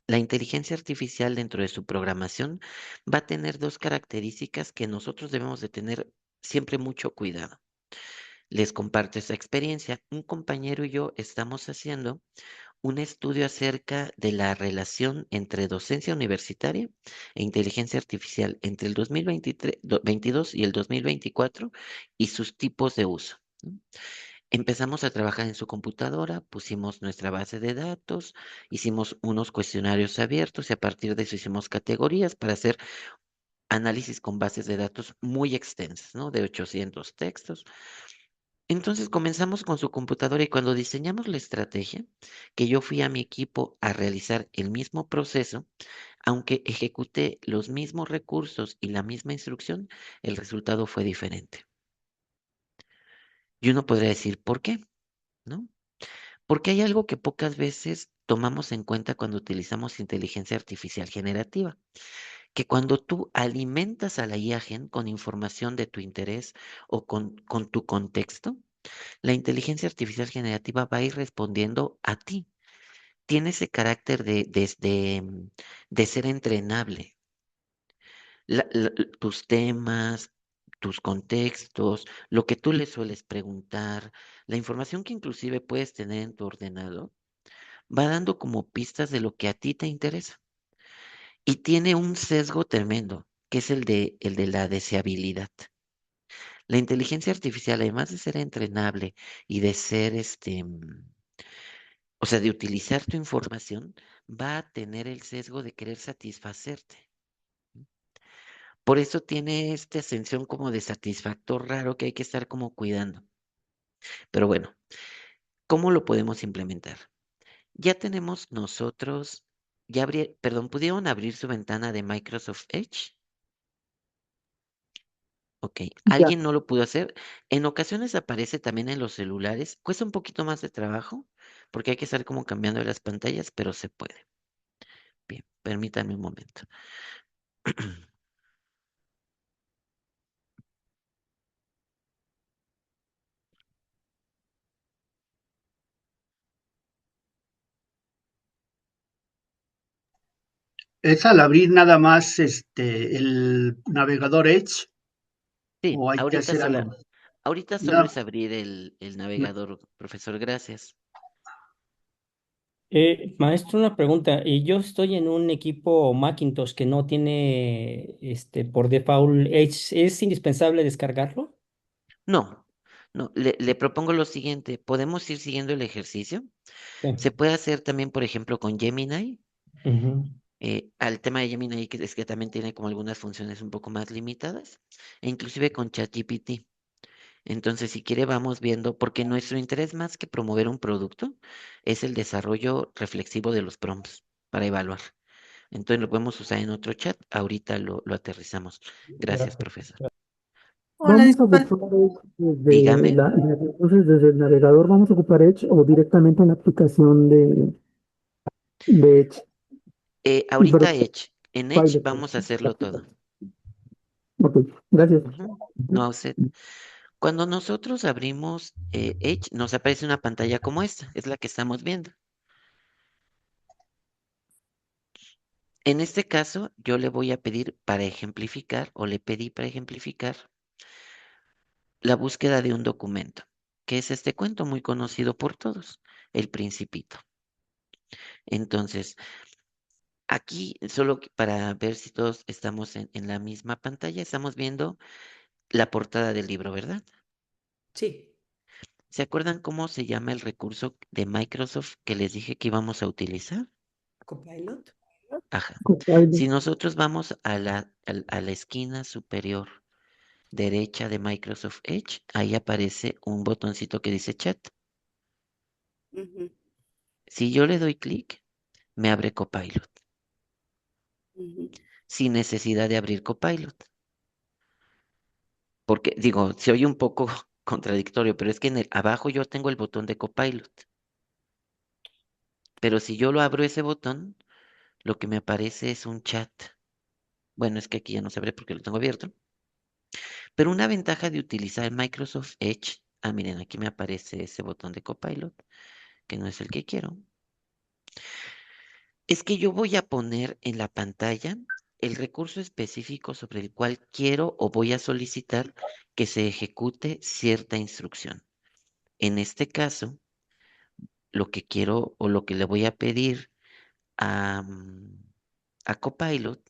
La inteligencia artificial dentro de su programación va a tener dos características que nosotros debemos de tener siempre mucho cuidado. Les comparto esa experiencia. Un compañero y yo estamos haciendo un estudio acerca de la relación entre docencia universitaria e inteligencia artificial entre el 2022 y el 2024 y sus tipos de uso, ¿no? Empezamos a trabajar en su computadora, pusimos nuestra base de datos, hicimos unos cuestionarios abiertos y a partir de eso hicimos categorías para hacer análisis con bases de datos muy extensas, ¿no? De 800 textos. Entonces comenzamos con su computadora y cuando diseñamos la estrategia, que yo fui a mi equipo a realizar el mismo proceso, aunque ejecuté los mismos recursos y la misma instrucción, el resultado fue diferente. Y uno podría decir, ¿por qué? ¿No? Porque hay algo que pocas veces tomamos en cuenta cuando utilizamos inteligencia artificial generativa, que cuando tú alimentas a la IA con información de tu interés o con tu contexto, la inteligencia artificial generativa va a ir respondiendo a ti. Tiene ese carácter de ser entrenable. Tus temas, tus contextos, lo que tú le sueles preguntar, la información que inclusive puedes tener en tu ordenador, va dando como pistas de lo que a ti te interesa. Y tiene un sesgo tremendo, que es el de la deseabilidad. La inteligencia artificial, además de ser entrenable y de ser o sea, de utilizar tu información, va a tener el sesgo de querer satisfacerte. Por eso tiene esta ascensión como de satisfactor raro que hay que estar como cuidando. Pero bueno, ¿cómo lo podemos implementar? Ya tenemos nosotros, perdón, ¿pudieron abrir su ventana de Microsoft Edge? Ok, Ya. ¿alguien no lo pudo hacer? En ocasiones aparece también en los celulares. Cuesta un poquito más de trabajo porque hay que estar como cambiando las pantallas, pero se puede. Bien, permítanme un momento. ¿Es al abrir nada más el navegador Edge Sí, o hay que ahorita hacer solo, algo? ahorita solo No, es abrir el no. navegador, profesor, gracias. Maestro, una pregunta. Y yo estoy en un equipo Macintosh que no tiene por default Edge. ¿Es indispensable descargarlo? No, no, le propongo lo siguiente, podemos ir siguiendo el ejercicio. Sí. Se puede hacer también, por ejemplo, con Gemini. Ujú. Al tema de Gemini que es que también tiene como algunas funciones un poco más limitadas, e inclusive con ChatGPT. Entonces, si quiere, vamos viendo, porque nuestro interés más que promover un producto es el desarrollo reflexivo de los prompts para evaluar. Entonces, lo podemos usar en otro chat. Ahorita lo aterrizamos. Gracias, Gracias. profesor. Hola, Vamos a disculpa. ocupar Edge Dígame, entonces desde el navegador vamos a ocupar Edge o directamente en la aplicación de Edge. ahorita Pero, En Edge Firefox, vamos a la hacerlo todo. aplicación. Ok, gracias. Ujú. No, a usted. Cuando nosotros abrimos Edge, nos aparece una pantalla como esta, es la que estamos viendo. En este caso, yo le voy a pedir para ejemplificar, o le pedí para ejemplificar, la búsqueda de un documento, que es este cuento muy conocido por todos, El Principito. Entonces, aquí, para ver si todos estamos en la misma pantalla, estamos viendo la portada del libro, ¿verdad? Sí. ¿Se acuerdan cómo se llama el recurso de Microsoft que les dije que íbamos a utilizar? Copilot. Ajá. Copilot. Si nosotros vamos a la esquina superior derecha de Microsoft Edge, ahí aparece un botoncito que dice chat. Ujú, Si yo le doy clic, me abre Copilot, ujú. sin necesidad de abrir Copilot. Porque, digo, se oye un poco contradictorio, pero es que abajo yo tengo el botón de Copilot. Pero si yo lo abro ese botón, lo que me aparece es un chat. Bueno, es que aquí ya no se abre porque lo tengo abierto. Pero una ventaja de utilizar Microsoft Edge, miren, aquí me aparece ese botón de Copilot, que no es el que quiero, es que yo voy a poner en la pantalla el recurso específico sobre el cual quiero o voy a solicitar que se ejecute cierta instrucción. En este caso, lo que quiero o lo que le voy a pedir a, a Copilot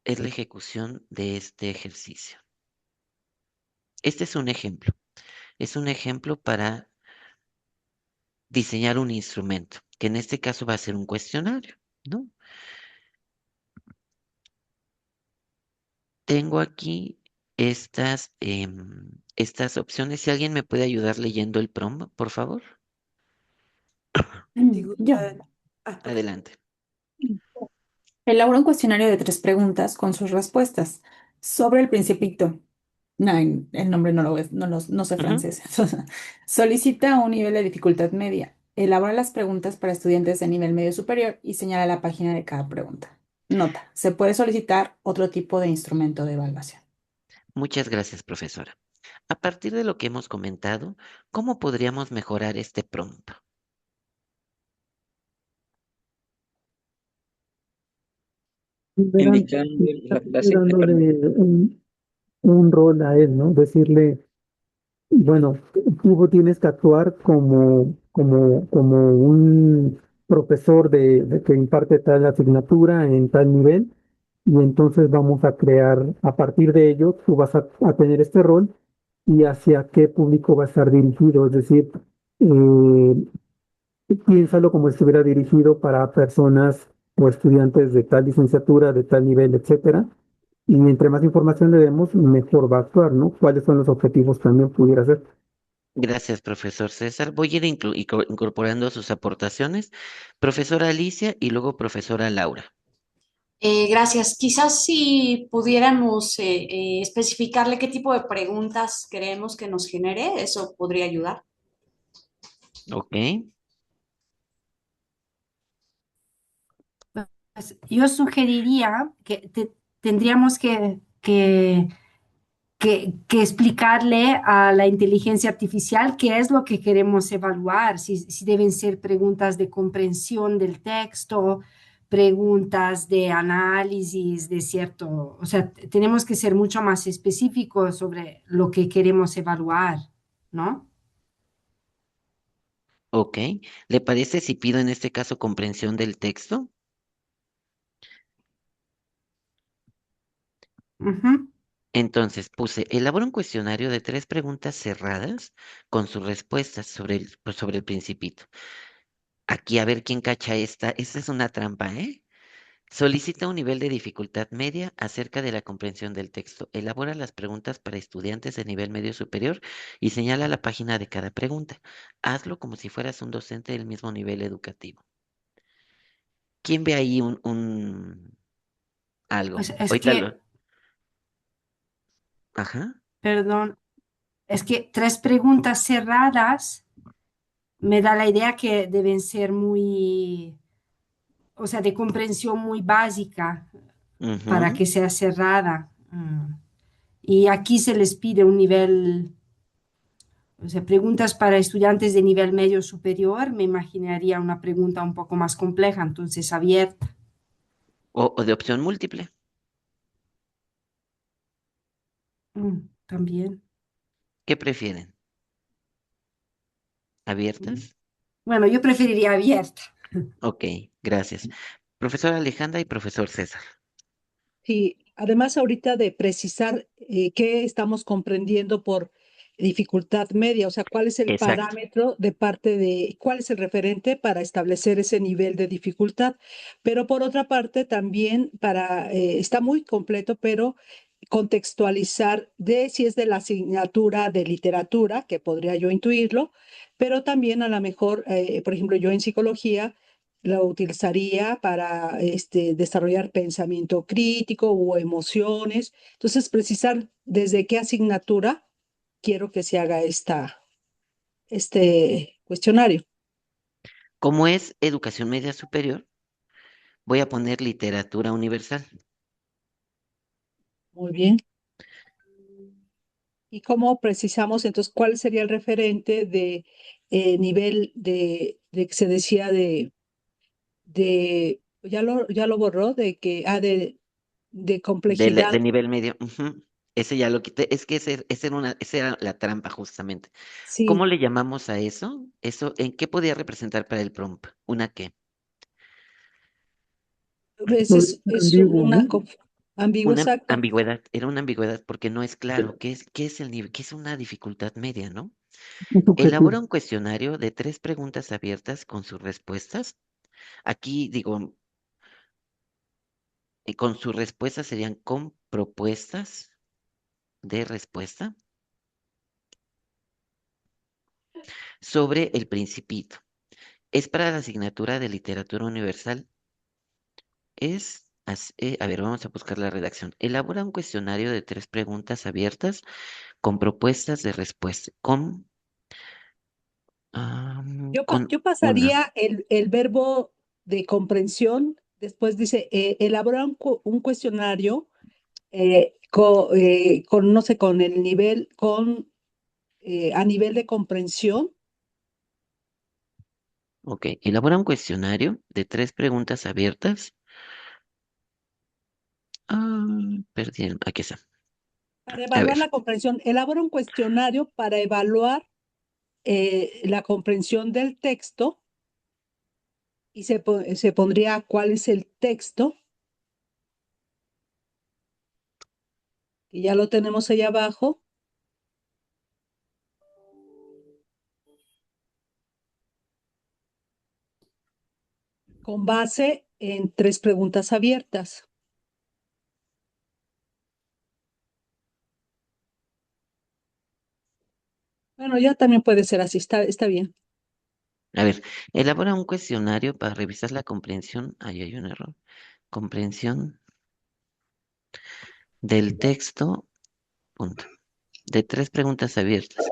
es la ejecución de este ejercicio. Este es un ejemplo. Es un ejemplo para diseñar un instrumento, que en este caso va a ser un cuestionario, ¿no? Tengo aquí estas opciones. Si alguien me puede ayudar leyendo el prompt, por favor. Digo, Yo. ok. Adelante. Elabora un cuestionario de 3 preguntas con sus respuestas sobre el Principito. No, el nombre no lo es, no sé Ujú. francés. Solicita un nivel de dificultad media. Elabora las preguntas para estudiantes de nivel medio superior y señala la página de cada pregunta. Nota, se puede solicitar otro tipo de instrumento de evaluación. Muchas gracias, profesora. A partir de lo que hemos comentado, ¿cómo podríamos mejorar este prompt? Dándole un rol a él, ¿no? Decirle, bueno, tú tienes que actuar como un profesor de que imparte tal asignatura en tal nivel, y entonces vamos a crear, a partir de ello, tú vas a tener este rol y hacia qué público va a estar dirigido, es decir, eh, piénsalo como si estuviera dirigido para personas o estudiantes de tal licenciatura, de tal nivel, etcétera. Y entre más información le demos, mejor va a actuar, ¿no? ¿Cuáles son los objetivos también pudiera ser? Gracias, profesor César. Voy a ir incorporando sus aportaciones. Profesora Alicia y luego profesora Laura. Gracias. Quizás si pudiéramos especificarle qué tipo de preguntas queremos que nos genere, eso podría ayudar. Ok. Pues yo sugeriría que tendríamos que explicarle a la inteligencia artificial qué es lo que queremos evaluar, si deben ser preguntas de comprensión del texto, preguntas de análisis de cierto, o sea, tenemos que ser mucho más específicos sobre lo que queremos evaluar, ¿no? Ok. ¿Le parece si pido en este caso comprensión del texto? Ujú. Entonces puse, elabora un cuestionario de 3 preguntas cerradas con sus respuestas sobre el Principito. Aquí a ver quién cacha esta. Esta es una trampa, ¿eh? Solicita un nivel de dificultad media acerca de la comprensión del texto. Elabora las preguntas para estudiantes de nivel medio superior y señala la página de cada pregunta. Hazlo como si fueras un docente del mismo nivel educativo. ¿Quién ve ahí algo? Pues es Ahorita que, lo... Ajá. perdón, es que 3 preguntas cerradas me da la idea que deben ser muy, o sea, de comprensión muy básica para Ujú. que sea cerrada. Y aquí se les pide un nivel, o sea, preguntas para estudiantes de nivel medio superior, me imaginaría una pregunta un poco más compleja, entonces abierta. O de opción múltiple. También. ¿Qué prefieren? Mm. ¿Abiertas? Bueno, yo preferiría abierta. Ok, gracias. Profesora Alejandra y profesor César. Sí, además ahorita de precisar qué estamos comprendiendo por dificultad media, o sea, cuál es el Exacto. parámetro de parte de, cuál es el referente para establecer ese nivel de dificultad. Pero por otra parte, también está muy completo, pero contextualizar de si es de la asignatura de literatura, que podría yo intuirlo, pero también a lo mejor, por ejemplo, yo en psicología lo utilizaría para desarrollar pensamiento crítico o emociones. Entonces, precisar desde qué asignatura quiero que se haga este cuestionario. Como es educación media superior, voy a poner literatura universal. Muy bien. ¿Y cómo precisamos entonces cuál sería el referente de nivel de que se decía ya lo borró, de que, de complejidad? De nivel medio. Ujú. Ese ya lo quité. Es que esa era la trampa, justamente. ¿Cómo Sí, le llamamos a eso? Eso, ¿en qué podía representar para el prompt? ¿Una qué? es Ambiguo, una ¿no? ambiguo, Una exacto. ambigüedad. Era una ambigüedad porque no es claro. ¿Qué es el nivel? ¿Qué es una dificultad media, no? Es Elabora subjetivo. un cuestionario de 3 preguntas abiertas con sus respuestas. Aquí digo, con sus respuestas serían con propuestas de respuesta sobre el Principito. Es para la asignatura de Literatura Universal. A ver, vamos a buscar la redacción. Elabora un cuestionario de 3 preguntas abiertas con propuestas de respuesta. Con Yo una. pasaría el verbo de comprensión, después dice, elabora un cuestionario con, no sé, con el nivel, a nivel de comprensión. Ok, elabora un cuestionario de 3 preguntas abiertas. Aquí está. Para A evaluar ver, la comprensión, elabora un cuestionario para evaluar la comprensión del texto y se pondría cuál es el texto, y ya lo tenemos ahí abajo, con base en 3 preguntas abiertas. Bueno, ya también puede ser así, está bien. a ver, elabora un cuestionario para revisar la comprensión. Ahí hay un error. Comprensión del texto, punto. De 3 preguntas abiertas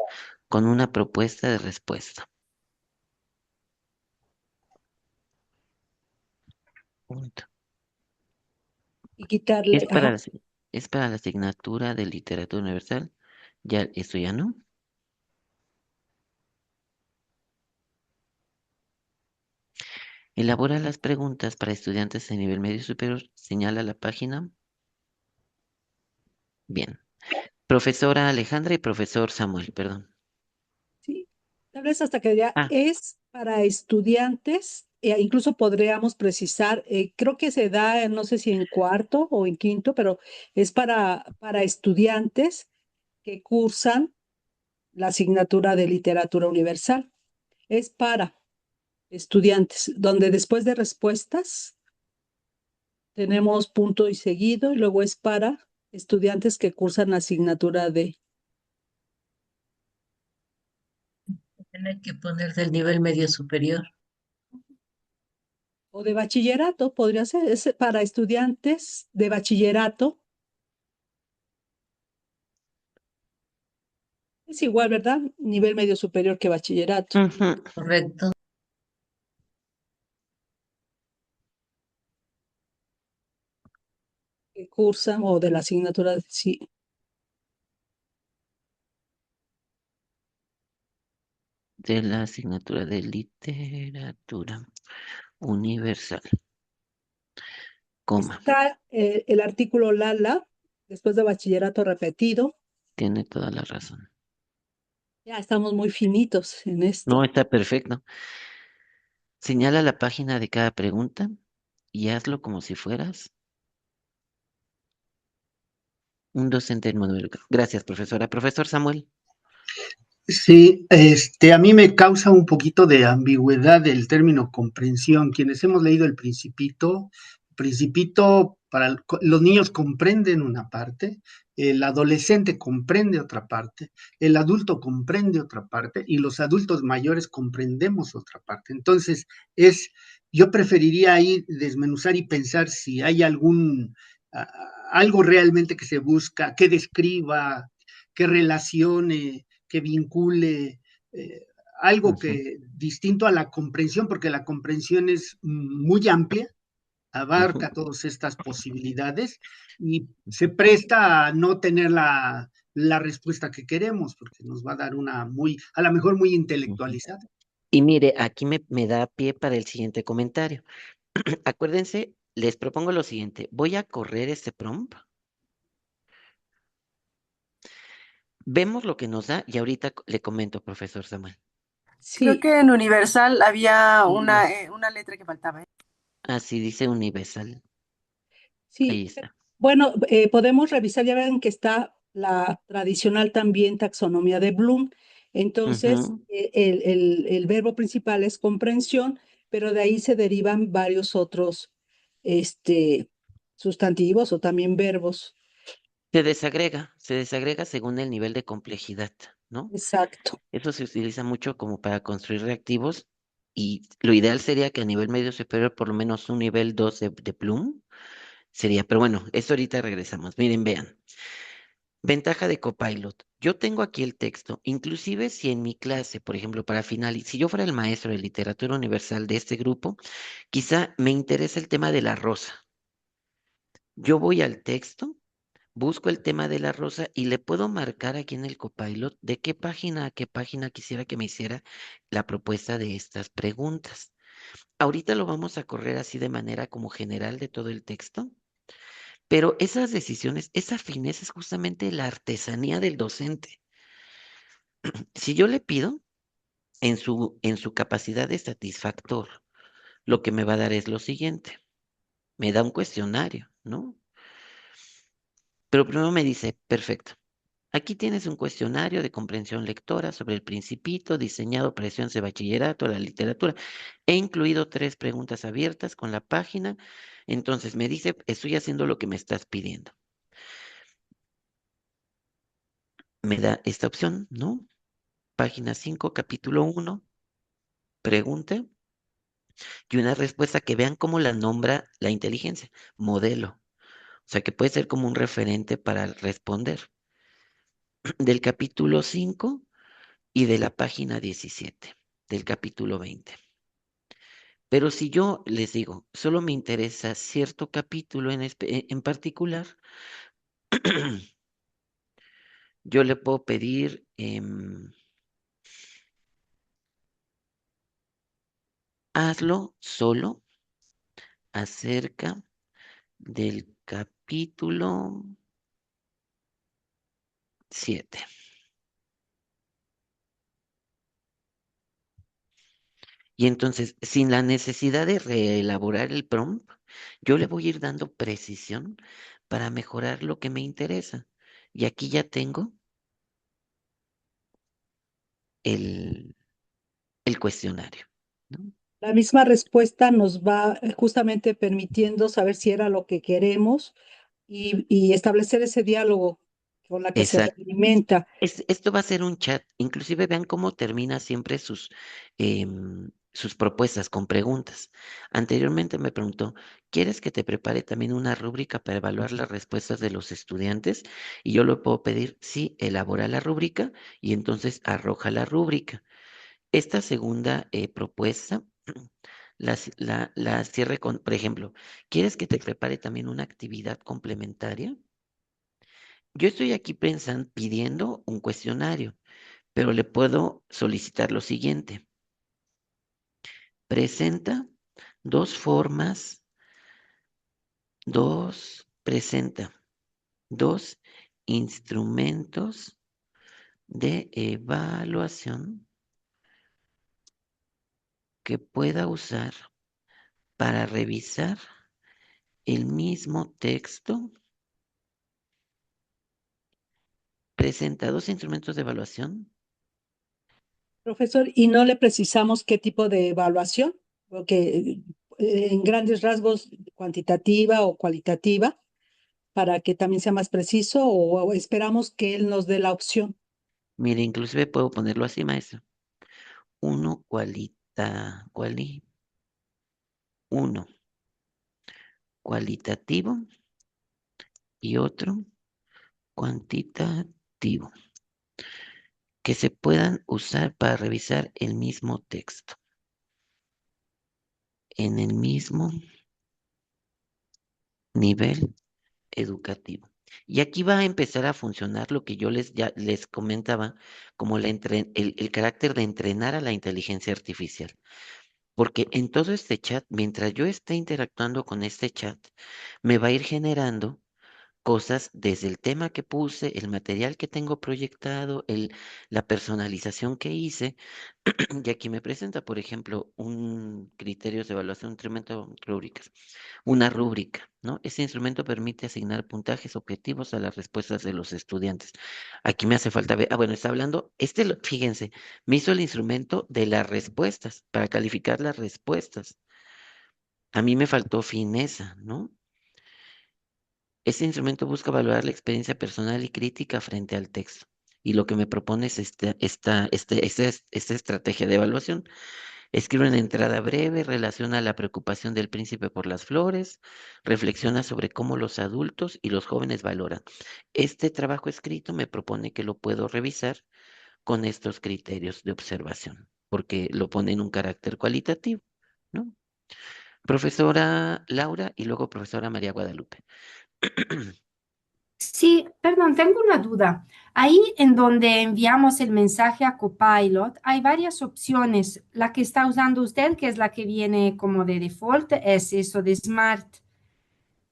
con una propuesta de respuesta. Punto. Y Es quitarle, para ajá, la, es para la asignatura de Literatura Universal. Ya, esto ya no. Elabora las preguntas para estudiantes de nivel medio superior. Señala la página. Bien. Profesora Alejandra y profesor Samuel, perdón. sí, tal vez hasta que ya Ah, es para estudiantes, incluso podríamos precisar, creo que se da, no sé si en cuarto o en quinto, pero es para estudiantes que cursan la asignatura de literatura universal. Es para estudiantes, donde después de respuestas tenemos punto y seguido, y luego es para estudiantes que cursan la asignatura de, Tiene que poner del nivel medio superior. o de bachillerato, podría ser, es para estudiantes de bachillerato. Es igual, ¿verdad? Nivel medio superior que bachillerato. ujú. Correcto. Que cursan o de la asignatura, sí. De la asignatura de Literatura Universal. Coma. Está el artículo Lala, después de bachillerato repetido. Tiene toda la razón. Ya estamos muy finitos en No, esto. está perfecto. Señala la página de cada pregunta y hazlo como si fueras un docente del modelo. Gracias, profesora. Profesor Samuel. Sí, a mí me causa un poquito de ambigüedad el término comprensión. Quienes hemos leído El Principito, Los niños comprenden una parte, el adolescente comprende otra parte, el adulto comprende otra parte y los adultos mayores comprendemos otra parte. Entonces, yo preferiría ahí desmenuzar y pensar si hay algo realmente que se busca, que describa, que relacione, que vincule, algo que distinto a la comprensión, porque la comprensión es muy amplia, abarca todas estas posibilidades y se presta a no tener la respuesta que queremos, porque nos va a dar a lo mejor muy intelectualizada. Y mire, aquí me da pie para el siguiente comentario. Acuérdense, les propongo lo siguiente. Voy a correr este prompt. Vemos lo que nos da y ahorita le comento, profesor Samuel. Creo que en Universal había una letra que faltaba, ¿eh? Así dice Universal. Ahí Sí, está. bueno, podemos revisar, ya ven que está la tradicional también taxonomía de Bloom. Entonces, Ujú. el verbo principal es comprensión, pero de ahí se derivan varios otros sustantivos o también verbos. Se desagrega según el nivel de complejidad, ¿no? Exacto. Eso se utiliza mucho como para construir reactivos y lo ideal sería que a nivel medio superior por lo menos un nivel 2 de Bloom sería, pero bueno, eso ahorita regresamos. Miren, vean. Ventaja de Copilot. Yo tengo aquí el texto, inclusive si en mi clase, por ejemplo, para finalizar, si yo fuera el maestro de literatura universal de este grupo, quizá me interesa el tema de la rosa. Yo voy al texto, busco el tema de la rosa y le puedo marcar aquí en el Copilot de qué página a qué página quisiera que me hiciera la propuesta de estas preguntas. Ahorita lo vamos a correr así de manera como general de todo el texto, pero esas decisiones, esa fineza es justamente la artesanía del docente. Si yo le pido en su capacidad de satisfactor, lo que me va a dar es lo siguiente. Me da un cuestionario, ¿no? Pero primero me dice, perfecto. Aquí tienes un cuestionario de comprensión lectora sobre el Principito, diseñado para estudiantes de bachillerato, la literatura. He incluido 3 preguntas abiertas con la página. Entonces me dice, estoy haciendo lo que me estás pidiendo. Me da esta opción, ¿no? Página 5, capítulo 1, pregunta. Y una respuesta que vean cómo la nombra la inteligencia, modelo. O sea, que puede ser como un referente para responder. Del capítulo 5 y de la página 17 del capítulo 20. Pero si yo les digo, solo me interesa cierto capítulo en particular, yo le puedo pedir, hazlo solo acerca del capítulo 7. Y entonces, sin la necesidad de reelaborar el prompt, yo le voy a ir dando precisión para mejorar lo que me interesa. Y aquí ya tengo el, el cuestionario, ¿no? La misma respuesta nos va justamente permitiendo saber si era lo que queremos y establecer ese diálogo con la que se Exacto. retroalimenta. Esto va a ser un chat. Inclusive vean cómo termina siempre sus propuestas con preguntas. Anteriormente me preguntó, ¿quieres que te prepare también una rúbrica para evaluar las respuestas de los estudiantes? Y yo le puedo pedir, sí, elabora la rúbrica y entonces arroja la rúbrica. Esta segunda propuesta la cierre con, por ejemplo, ¿quieres que te prepare también una actividad complementaria? Yo estoy aquí pensando, pidiendo un cuestionario, pero le puedo solicitar lo siguiente. Presenta presenta dos instrumentos de evaluación que pueda usar para revisar el mismo texto. Presenta 2 instrumentos de evaluación. Profesor, ¿y no le precisamos qué tipo de evaluación? Porque en grandes rasgos cuantitativa o cualitativa para que también sea más preciso o esperamos que él nos dé la opción? Mire, inclusive puedo ponerlo así, maestro. Uno cualitativo y otro cuantitativo, que se puedan usar para revisar el mismo texto en el mismo nivel educativo. Y aquí va a empezar a funcionar lo que yo ya les comentaba, como el carácter de entrenar a la inteligencia artificial. Porque en todo este chat, mientras yo esté interactuando con este chat, me va a ir generando cosas desde el tema que puse, el material que tengo proyectado, la personalización que hice. Y aquí me presenta, por ejemplo, un criterio de evaluación, un instrumento rúbricas, una rúbrica, ¿no? Ese instrumento permite asignar puntajes objetivos a las respuestas de los estudiantes. Aquí me hace falta ver, bueno, está hablando, fíjense, me hizo el instrumento de las respuestas, para calificar las respuestas. A mí me faltó fineza, ¿no? Este instrumento busca valorar la experiencia personal y crítica frente al texto. Y lo que me propone es esta estrategia de evaluación. Escribe una entrada breve, relaciona la preocupación del príncipe por las flores, reflexiona sobre cómo los adultos y los jóvenes valoran. Este trabajo escrito me propone que lo puedo revisar con estos criterios de observación, porque lo pone en un carácter cualitativo, ¿no? Profesora Laura y luego profesora María Guadalupe. Sí, perdón, tengo una duda. Ahí en donde enviamos el mensaje a Copilot, hay varias opciones. La que está usando usted, que es la que viene como de default, es eso de Smart.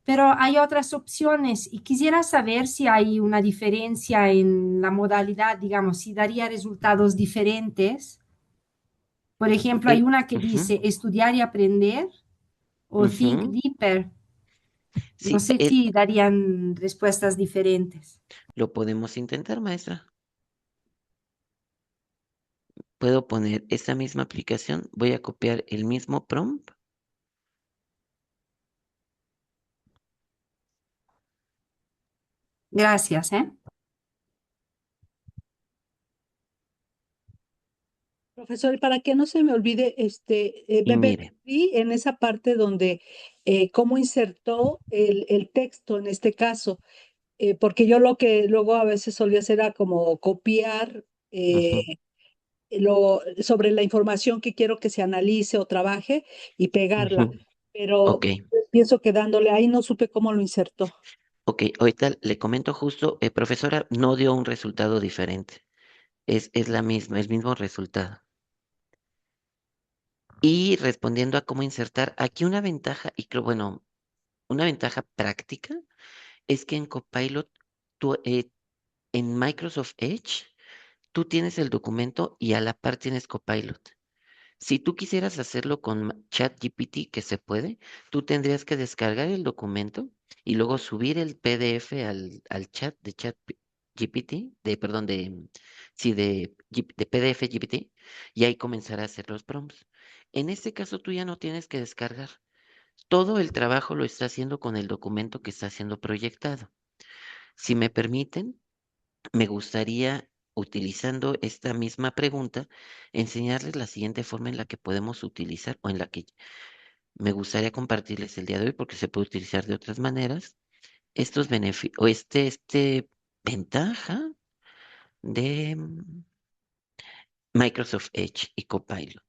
Pero hay otras opciones y quisiera saber si hay una diferencia en la modalidad, digamos, si daría resultados diferentes. Por ejemplo, hay una que Ujú, dice estudiar y aprender o Think ujú. Deeper. No Sí, sé si darían respuestas diferentes. lo podemos intentar, maestra. Puedo poner esta misma aplicación, voy a copiar el mismo prompt. Gracias, ¿eh? Profesor, y para que no se me olvide, Y me mire, perdí en esa parte donde cómo insertó el texto en este caso, porque yo lo que luego a veces solía hacer era como copiar ujú, sobre la información que quiero que se analice o trabaje y pegarla, ujú. pero Ok, pienso que dándole ahí no supe cómo lo insertó. ok, ahorita le comento justo, profesora, no dio un resultado diferente, es la misma, el mismo resultado. Y respondiendo a cómo insertar, aquí una ventaja, y creo, bueno, una ventaja práctica es que en Copilot, tú, en Microsoft Edge, tú tienes el documento y a la par tienes Copilot. Si tú quisieras hacerlo con ChatGPT, que se puede, tú tendrías que descargar el documento y luego subir el PDF al chat de ChatGPT, perdón, sí, de PDF GPT, y ahí comenzar a hacer los prompts. En este caso, tú ya no tienes que descargar. Todo el trabajo lo está haciendo con el documento que está siendo proyectado. Si me permiten, me gustaría, utilizando esta misma pregunta, enseñarles la siguiente forma en la que podemos utilizar o en la que me gustaría compartirles el día de hoy porque se puede utilizar de otras maneras estos beneficios o este ventaja de Microsoft Edge y Copilot.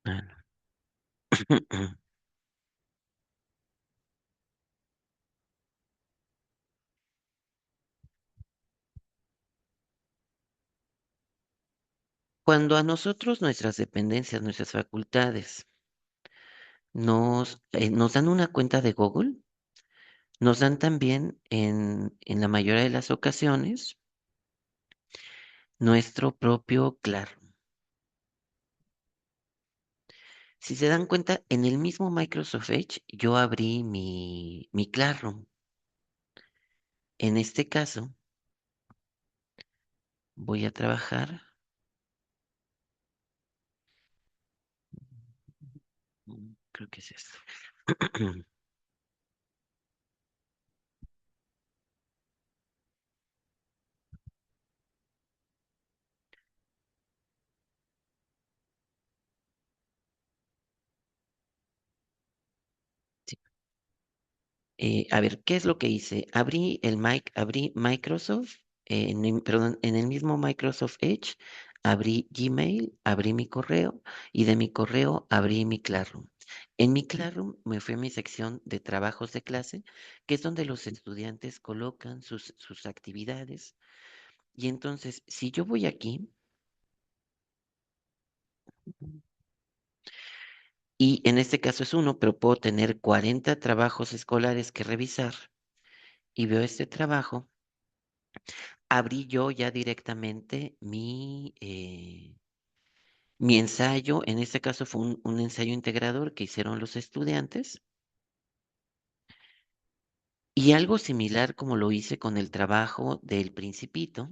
Ah, no. Cuando a nosotros nuestras dependencias, nuestras facultades nos dan una cuenta de Google, nos dan también en la mayoría de las ocasiones nuestro propio Classroom. Si se dan cuenta, en el mismo Microsoft Edge yo abrí mi Classroom. En este caso, voy a trabajar. Creo que es esto. Sí. A ver, ¿qué es lo que hice? Abrí Microsoft, perdón, en el mismo Microsoft Edge, abrí Gmail, abrí mi correo y de mi correo abrí mi Classroom. En mi Classroom me fui a mi sección de trabajos de clase, que es donde los estudiantes colocan sus actividades. Y entonces, si yo voy aquí, y en este caso es uno, pero puedo tener 40 trabajos escolares que revisar, y veo este trabajo, abrí yo ya directamente mi ensayo. En este caso fue un ensayo integrador que hicieron los estudiantes, y algo similar como lo hice con el trabajo del Principito.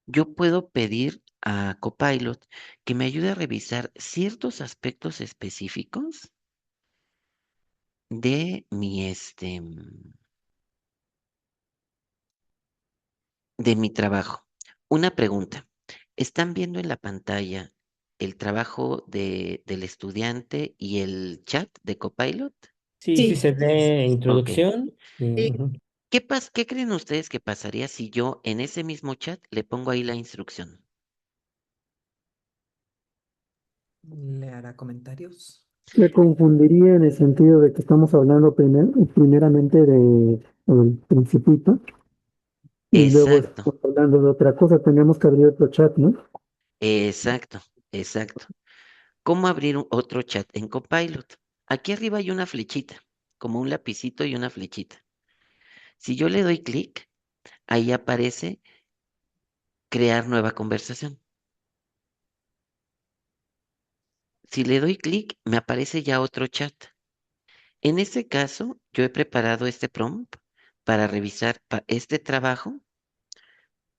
Yo puedo pedir a Copilot que me ayude a revisar ciertos aspectos específicos de de mi trabajo. Una pregunta. ¿Están viendo en la pantalla el trabajo del estudiante y el chat de Copilot? Sí, se ve Ok. introducción. Ujú. ¿Qué creen ustedes que pasaría si yo en ese mismo chat le pongo ahí la instrucción? ¿Le hará comentarios? Se confundiría en el sentido de que estamos hablando primeramente de el Principito y luego Exacto, estamos hablando de otra cosa. Tenemos que abrir otro chat, ¿no? exacto, exacto. ¿Cómo abrir otro chat en Copilot? Aquí arriba hay una flechita, como un lapicito y una flechita. Si yo le doy clic, ahí aparece crear nueva conversación. Si le doy clic, me aparece ya otro chat. En este caso, yo he preparado este prompt para revisar este trabajo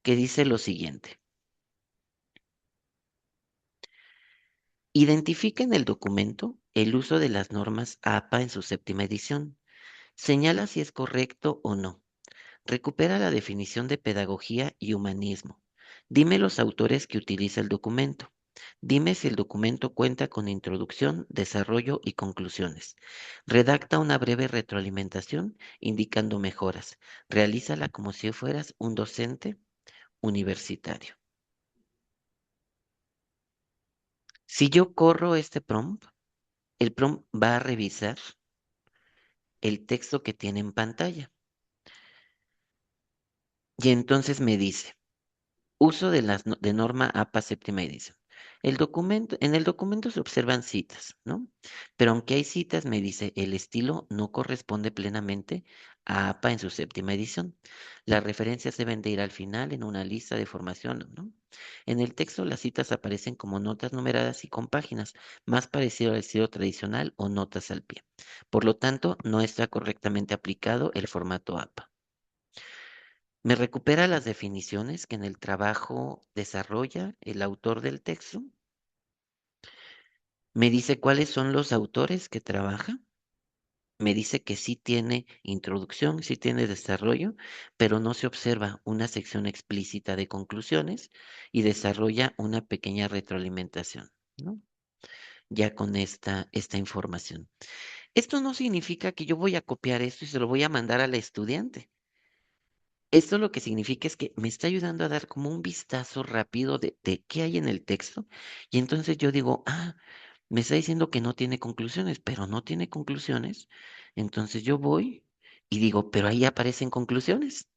que dice lo siguiente. Identifica en el documento el uso de las normas APA en su séptima edición. Señala si es correcto o no. Recupera la definición de pedagogía y humanismo. Dime los autores que utiliza el documento. Dime si el documento cuenta con introducción, desarrollo y conclusiones. Redacta una breve retroalimentación indicando mejoras. Realízala como si fueras un docente universitario. Si yo corro este prompt, el prompt va a revisar el texto que tiene en pantalla. Y entonces me dice, uso de norma APA séptima edición. En el documento se observan citas, ¿no? Pero aunque hay citas, me dice, el estilo no corresponde plenamente a APA en su séptima edición. Las referencias deben de ir al final en una lista de formación, ¿no? En el texto las citas aparecen como notas numeradas y con páginas, más parecido al estilo tradicional o notas al pie. Por lo tanto, no está correctamente aplicado el formato APA. Me recupera las definiciones que en el trabajo desarrolla el autor del texto. Me dice cuáles son los autores que trabaja. Me dice que sí tiene introducción, sí tiene desarrollo, pero no se observa una sección explícita de conclusiones y desarrolla una pequeña retroalimentación, ¿no? Ya con esta información. Esto no significa que yo voy a copiar esto y se lo voy a mandar al estudiante. Esto lo que significa es que me está ayudando a dar como un vistazo rápido de qué hay en el texto. Y entonces yo digo, me está diciendo que no tiene conclusiones, pero no tiene conclusiones. Entonces yo voy y digo, pero ahí aparecen conclusiones.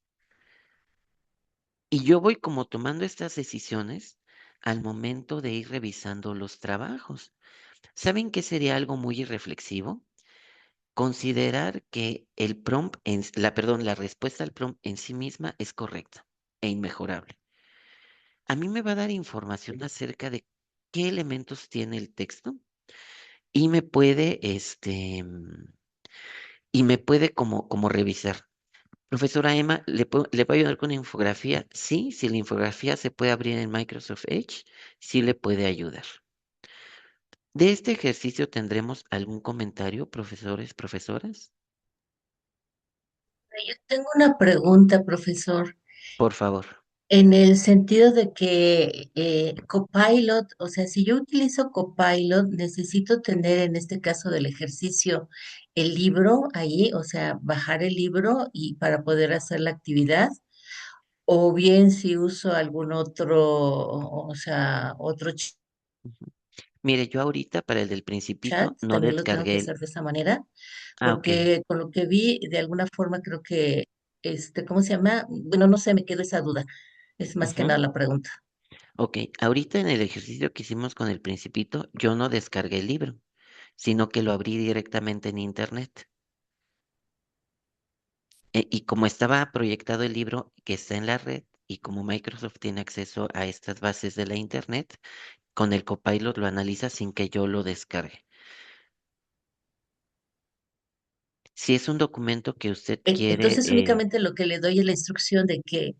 Y yo voy como tomando estas decisiones al momento de ir revisando los trabajos. ¿Saben qué sería algo muy irreflexivo? Considerar que el prompt, la respuesta al prompt en sí misma es correcta e inmejorable. A mí me va a dar información acerca de qué elementos tiene el texto y me puede y me puede como revisar. Profesora Emma, ¿le puedo ayudar con la infografía? Sí, si la infografía se puede abrir en Microsoft Edge, sí le puede ayudar. De este ejercicio tendremos algún comentario, profesores, profesoras. Yo tengo una pregunta, profesor, Por favor. en el sentido de que Copilot, o sea, si yo utilizo Copilot, necesito tener en este caso del ejercicio el libro ahí, o sea, bajar el libro y para poder hacer la actividad, o bien si uso algún otro, o sea, otro Mire, yo ahorita para el del chat, Principito no también lo tengo que descargué hacer de esa manera, Ok. porque con lo que vi, de alguna forma creo que, ¿cómo se llama? Bueno, no sé, me quedó esa duda. Es más que Ujú. nada la pregunta. Ok, ahorita en el ejercicio que hicimos con el Principito, yo no descargué el libro, sino que lo abrí directamente en internet. Y como estaba proyectado el libro que está en la red, y como Microsoft tiene acceso a estas bases de la internet, con el Copilot lo analiza sin que yo lo descargue. Si es un documento que usted quiere, Entonces únicamente lo que le doy es la instrucción de que,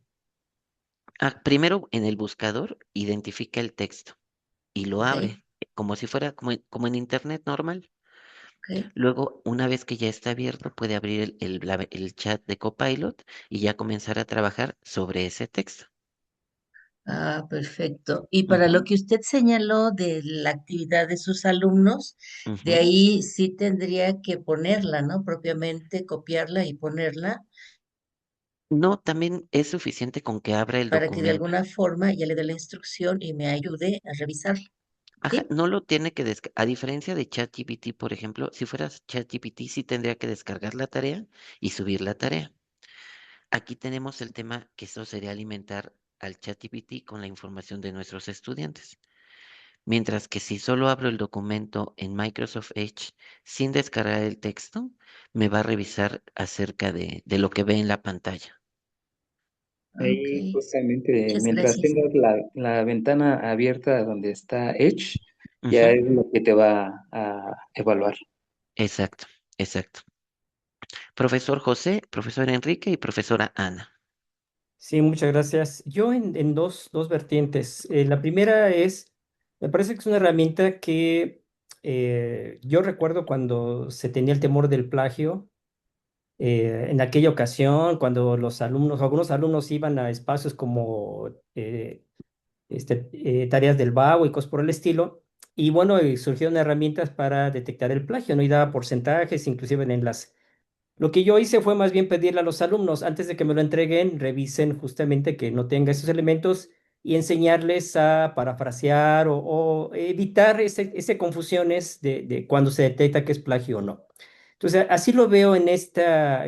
primero en el buscador identifica el texto y lo ok, abre, como si fuera como en internet normal. ok, Luego, una vez que ya está abierto, puede abrir el chat de Copilot y ya comenzar a trabajar sobre ese texto. ah, perfecto. Y para lo Ujú, que usted señaló de la actividad de sus alumnos, de ujú. ahí sí tendría que ponerla, ¿no? Propiamente copiarla y ponerla No, también es suficiente con que abra el para que de documento. alguna forma ya le dé la instrucción y me ayude a revisarla. Ajá, ¿Sí? no lo tiene que descargar. A diferencia de ChatGPT, por ejemplo, si fueras ChatGPT, sí tendría que descargar la tarea y subir la tarea. Aquí tenemos el tema que eso sería alimentar al ChatGPT con la información de nuestros estudiantes. Mientras que si solo abro el documento en Microsoft Edge sin descargar el texto, me va a revisar acerca de lo que ve en la pantalla. Ah, ok. Ahí justamente, Muchas mientras gracias. tengas la ventana abierta donde está Edge, ya Ujú. es lo que te va a evaluar. Exacto, exacto. Profesor José, profesor Enrique y profesora Ana. Sí, muchas gracias. Yo en dos vertientes. La primera es, me parece que es una herramienta que yo recuerdo cuando se tenía el temor del plagio, en aquella ocasión, cuando algunos alumnos iban a espacios como tareas del vago y cosas por el estilo, y bueno, surgieron herramientas para detectar el plagio, ¿no? Y daba porcentajes, inclusive en las lo que yo hice fue más bien pedirle a los alumnos, antes de que me lo entreguen, revisen justamente que no tenga esos elementos y enseñarles a parafrasear o evitar ese confusiones de cuando se detecta que es plagio o no. Entonces, así lo veo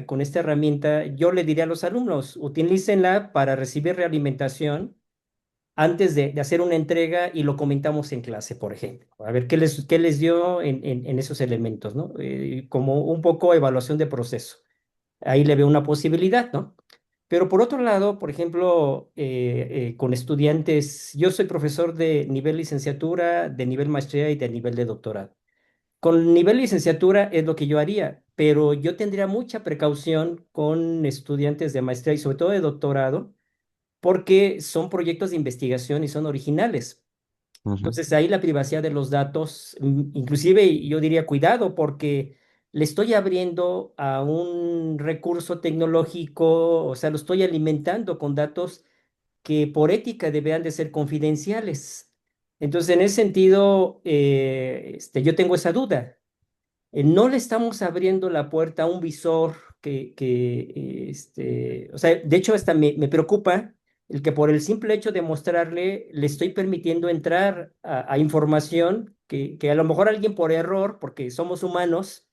con esta herramienta. Yo le diría a los alumnos, utilícenla para recibir realimentación antes de hacer una entrega y lo comentamos en clase, por ejemplo. A ver qué les dio en esos elementos, ¿no? Como un poco evaluación de proceso. Ahí le veo una posibilidad, ¿no? Pero por otro lado, por ejemplo, con estudiantes, yo soy profesor de nivel licenciatura, de nivel maestría y de nivel de doctorado. Con nivel licenciatura es lo que yo haría, pero yo tendría mucha precaución con estudiantes de maestría y sobre todo de doctorado, porque son proyectos de investigación y son originales. Ujú, Entonces ahí la privacidad de los datos, inclusive yo diría cuidado porque le estoy abriendo a un recurso tecnológico, o sea, lo estoy alimentando con datos que por ética deberían de ser confidenciales. Entonces, en ese sentido, yo tengo esa duda. No le estamos abriendo la puerta a un visor o sea, de hecho, hasta me preocupa el que por el simple hecho de mostrarle, le estoy permitiendo entrar a información que a lo mejor alguien por error, porque somos humanos,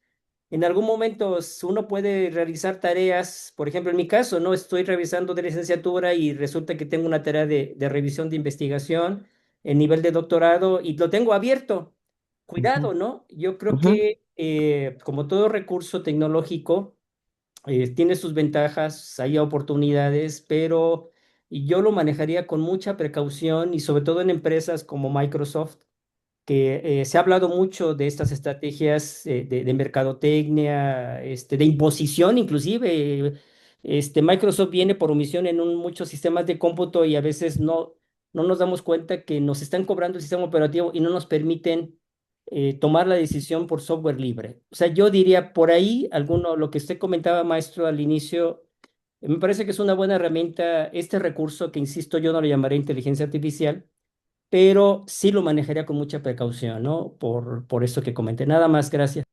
en algún momento uno puede realizar tareas, por ejemplo, en mi caso, no estoy revisando de licenciatura y resulta que tengo una tarea de revisión de investigación en nivel de doctorado y lo tengo abierto. ujú, Cuidado, ¿no? Yo creo ujú. que como todo recurso tecnológico, tiene sus ventajas, hay oportunidades, pero yo lo manejaría con mucha precaución y sobre todo en empresas como Microsoft que se ha hablado mucho de estas estrategias de mercadotecnia, de imposición inclusive. Microsoft viene por omisión en muchos sistemas de cómputo y a veces no nos damos cuenta que nos están cobrando el sistema operativo y no nos permiten tomar la decisión por software libre. O sea, yo diría por ahí, lo que usted comentaba, maestro, al inicio, me parece que es una buena herramienta este recurso que, insisto, yo no le llamaré inteligencia artificial, pero sí lo manejaría con mucha precaución, ¿no? Por eso que comenté. Nada más, gracias.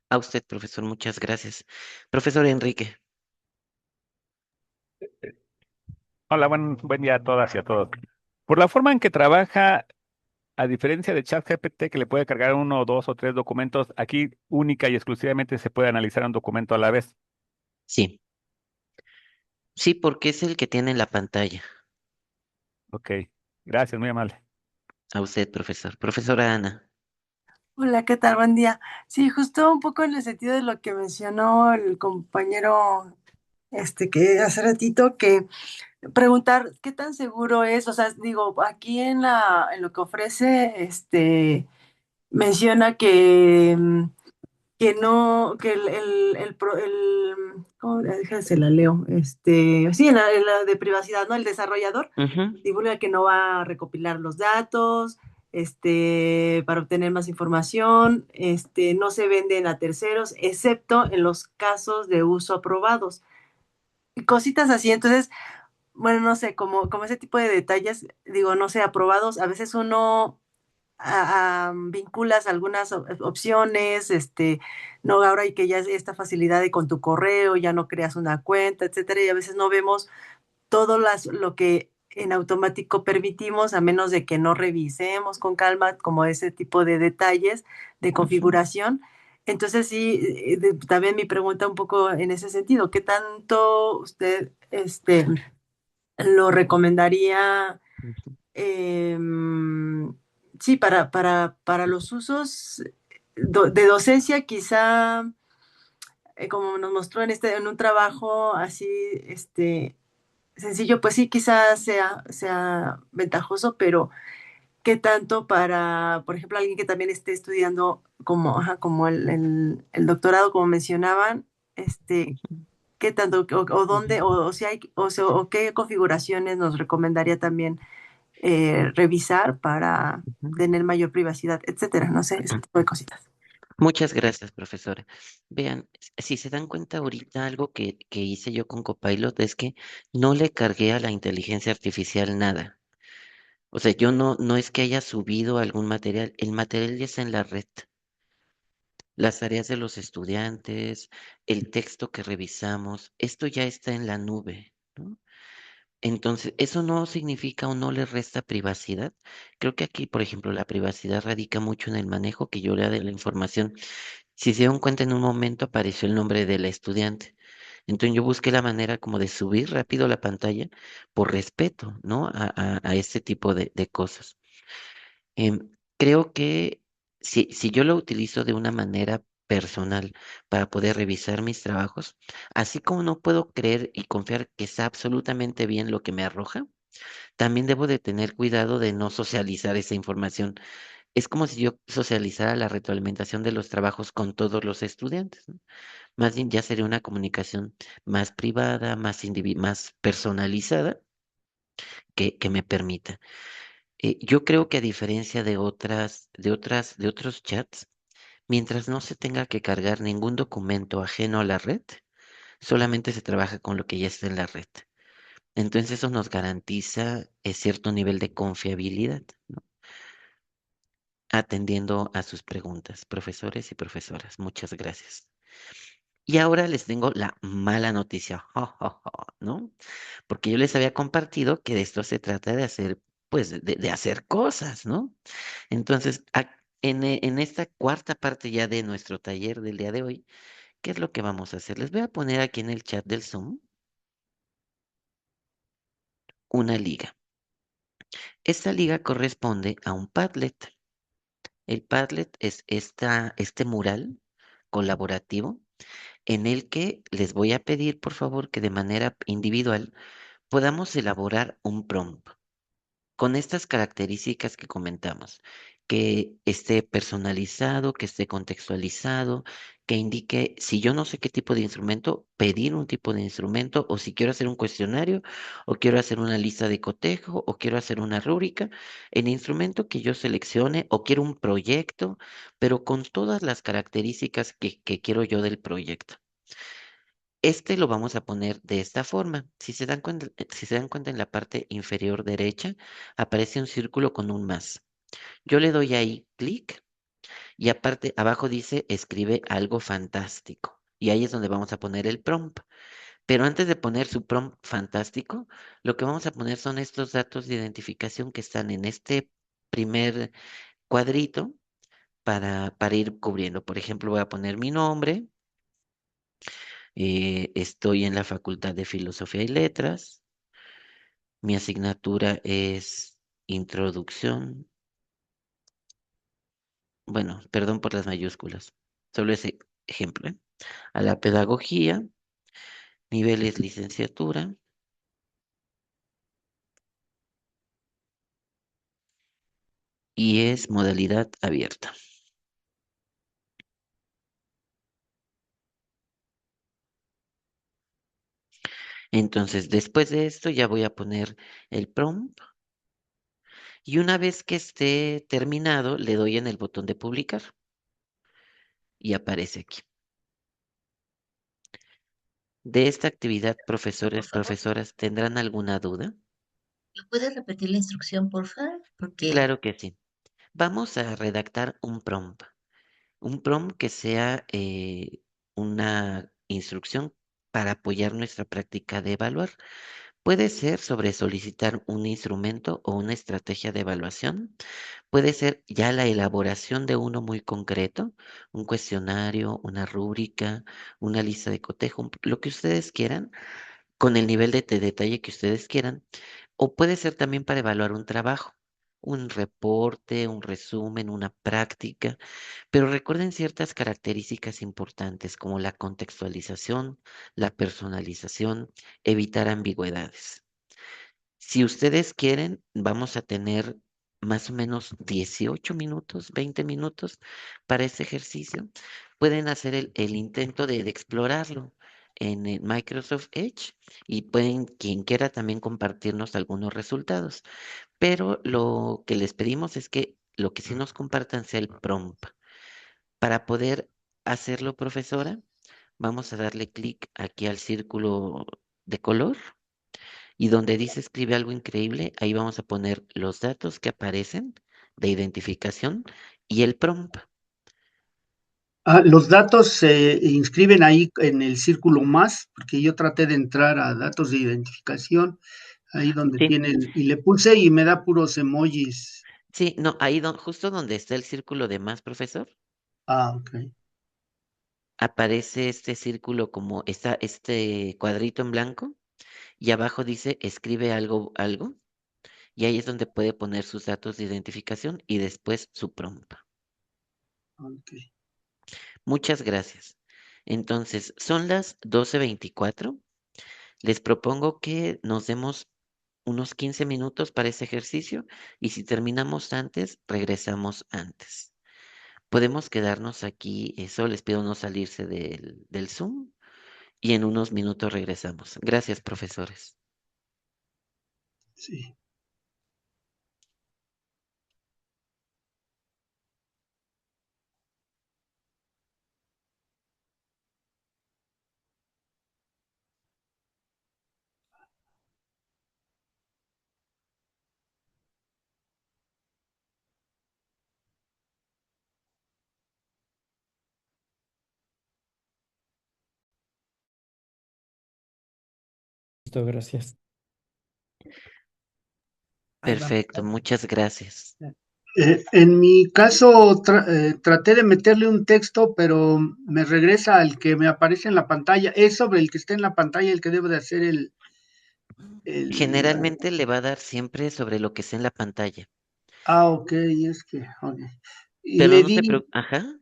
A usted, profesor, muchas gracias. Profesor Enrique. Hola, buen día a todas y a todos. Por la forma en que trabaja, a diferencia de ChatGPT, que le puede cargar uno, dos o tres documentos, aquí única y exclusivamente se puede analizar un documento a la vez. Sí, sí, porque es el que tiene en la pantalla. Ok, gracias, muy amable. A usted, profesor. Profesora Ana. Hola, ¿qué tal? Buen día. Sí, justo un poco en el sentido de lo que mencionó el compañero, que hace ratito, que preguntar qué tan seguro es, o sea, digo, aquí en lo que ofrece, menciona que no, que ¿cómo? Déjase la leo, sí, en la de privacidad, ¿no? El desarrollador Ujú. divulga que no va a recopilar los datos, para obtener más información, no se venden a terceros, excepto en los casos de uso aprobados. Y cositas así, entonces, bueno, no sé, como ese tipo de detalles, digo, no sé, aprobados, a veces uno vinculas algunas opciones, no, ahora hay que ya esta facilidad de con tu correo, ya no creas una cuenta, etcétera, y a veces no vemos todo lo que en automático permitimos, a menos de que no revisemos con calma como ese tipo de detalles de configuración. Entonces sí, también mi pregunta un poco en ese sentido, ¿qué tanto usted lo recomendaría? Sí, para los usos de docencia, quizá, como nos mostró en un trabajo así, sencillo, pues sí, quizás sea ventajoso, pero ¿qué tanto para, por ejemplo, alguien que también esté estudiando como, ajá, como el doctorado, como mencionaban, qué tanto, o dónde, o si hay, o qué configuraciones nos recomendaría también revisar para tener mayor privacidad, etcétera, no sé, ese tipo de cositas. Muchas gracias, profesora. Vean, si se dan cuenta ahorita, algo que hice yo con Copilot es que no le cargué a la inteligencia artificial nada. O sea, yo no es que haya subido algún material, el material ya está en la red. Las tareas de los estudiantes, el texto que revisamos, esto ya está en la nube, ¿no? Entonces, eso no significa o no le resta privacidad. Creo que aquí, por ejemplo, la privacidad radica mucho en el manejo que yo le haga de la información. Si se dieron cuenta, en un momento apareció el nombre de la estudiante. Entonces yo busqué la manera como de subir rápido la pantalla por respeto, ¿no? A este tipo de cosas. Creo que si yo lo utilizo de una manera personal para poder revisar mis trabajos, así como no puedo creer y confiar que está absolutamente bien lo que me arroja, también debo de tener cuidado de no socializar esa información. Es como si yo socializara la retroalimentación de los trabajos con todos los estudiantes, ¿no? Más bien ya sería una comunicación más privada, más personalizada que me permita. Yo creo que a diferencia de otros chats, mientras no se tenga que cargar ningún documento ajeno a la red, solamente se trabaja con lo que ya está en la red. Entonces eso nos garantiza cierto nivel de confiabilidad, ¿no? Atendiendo a sus preguntas, profesores y profesoras. Muchas gracias. Y ahora les tengo la mala noticia, ¿no? Porque yo les había compartido que de esto se trata de hacer, pues, de hacer cosas, ¿no? Entonces, en esta cuarta parte ya de nuestro taller del día de hoy, ¿qué es lo que vamos a hacer? Les voy a poner aquí en el chat del Zoom una liga. Esta liga corresponde a un Padlet. El Padlet es este mural colaborativo en el que les voy a pedir, por favor, que de manera individual podamos elaborar un prompt con estas características que comentamos. que esté personalizado, que esté contextualizado, que indique si yo no sé qué tipo de instrumento, pedir un tipo de instrumento, o si quiero hacer un cuestionario, o quiero hacer una lista de cotejo, o quiero hacer una rúbrica, el instrumento que yo seleccione, o quiero un proyecto, pero con todas las características que quiero yo del proyecto. Este lo vamos a poner de esta forma. Si se dan cuenta en la parte inferior derecha, aparece un círculo con un más. Yo le doy ahí clic y aparte abajo dice escribe algo fantástico. Y ahí es donde vamos a poner el prompt. Pero antes de poner su prompt fantástico, lo que vamos a poner son estos datos de identificación que están en este primer cuadrito para ir cubriendo. Por ejemplo, voy a poner mi nombre. Estoy en la Facultad de Filosofía y Letras. Mi asignatura es Introducción. Bueno, perdón por las mayúsculas. Solo ese ejemplo, ¿eh? A la pedagogía, nivel es licenciatura y es modalidad abierta. Entonces, después de esto ya voy a poner el prompt y una vez que esté terminado, le doy en el botón de publicar y aparece aquí. De esta actividad, Por profesores, favor, profesoras, ¿tendrán alguna duda? ¿lo puedes repetir la instrucción, por favor? Porque Claro que sí. Vamos a redactar un prompt. Un prompt que sea una instrucción para apoyar nuestra práctica de evaluar. Puede ser sobre solicitar un instrumento o una estrategia de evaluación. Puede ser ya la elaboración de uno muy concreto, un cuestionario, una rúbrica, una lista de cotejo, lo que ustedes quieran, con el nivel de detalle que ustedes quieran. O puede ser también para evaluar un trabajo, un reporte, un resumen, una práctica. Pero recuerden ciertas características importantes como la contextualización, la personalización, evitar ambigüedades. Si ustedes quieren, vamos a tener más o menos 18 minutos, 20 minutos para este ejercicio. Pueden hacer el intento de explorarlo en el Microsoft Edge y pueden, quien quiera, también compartirnos algunos resultados. Pero lo que les pedimos es que lo que sí nos compartan sea el prompt. Para poder hacerlo, profesora, vamos a darle clic aquí al círculo de color y donde dice escribe algo increíble, ahí vamos a poner los datos que aparecen de identificación y el prompt. Los datos se inscriben ahí en el círculo más, porque yo traté de entrar a datos de identificación, ahí donde Sí, tiene y le puse y me da puros emojis. sí, no, ahí justo donde está el círculo de más, profesor, Ok. aparece este círculo como está este cuadrito en blanco y abajo dice escribe algo, algo, y ahí es donde puede poner sus datos de identificación y después su prompt. Ok. Muchas gracias. Entonces, son las 12:24. Les propongo que nos demos unos 15 minutos para ese ejercicio y si terminamos antes, regresamos antes. Podemos quedarnos aquí, eso les pido no salirse del Zoom y en unos minutos regresamos. Gracias, profesores. Sí. Listo, gracias. Ahí va. Perfecto, muchas gracias. En mi caso, traté de meterle un texto, pero me regresa al que me aparece en la pantalla. Es sobre el que está en la pantalla el que debo de hacer el. Generalmente le va a dar siempre sobre lo que está en la pantalla, Ok, es que, ok. Y pero no se preocupe. Ajá.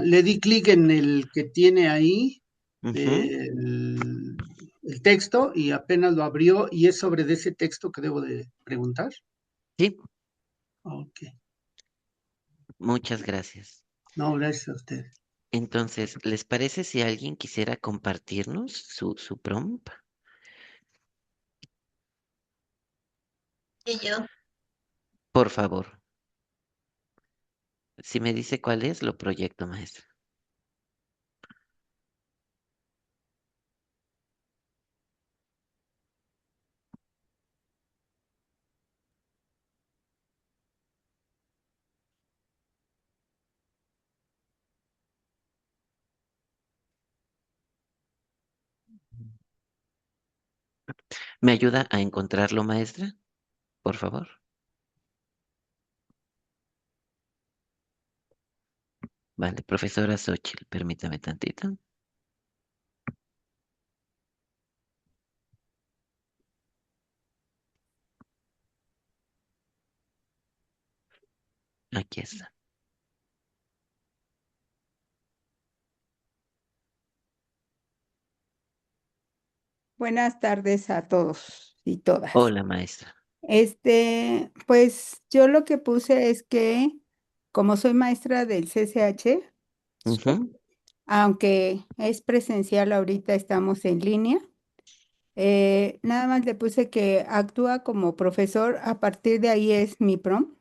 le di clic en el que tiene ahí Ujú. el texto y apenas lo abrió y es sobre de ese texto que debo de preguntar. Sí. Ok. Muchas gracias. No, gracias a usted. Entonces, ¿les parece si alguien quisiera compartirnos su prompt? Y yo, Por favor. Si me dice cuál es, lo proyecto, maestra. ¿Me ayuda a encontrarlo, maestra? Por favor. Vale, profesora Xochitl, permítame tantito. Aquí está. Buenas tardes a todos y todas. Hola, maestra. Pues yo lo que puse es que como soy maestra del CCH, Ujú, aunque es presencial, ahorita estamos en línea, nada más le puse que actúa como profesor, a partir de ahí es mi prompt.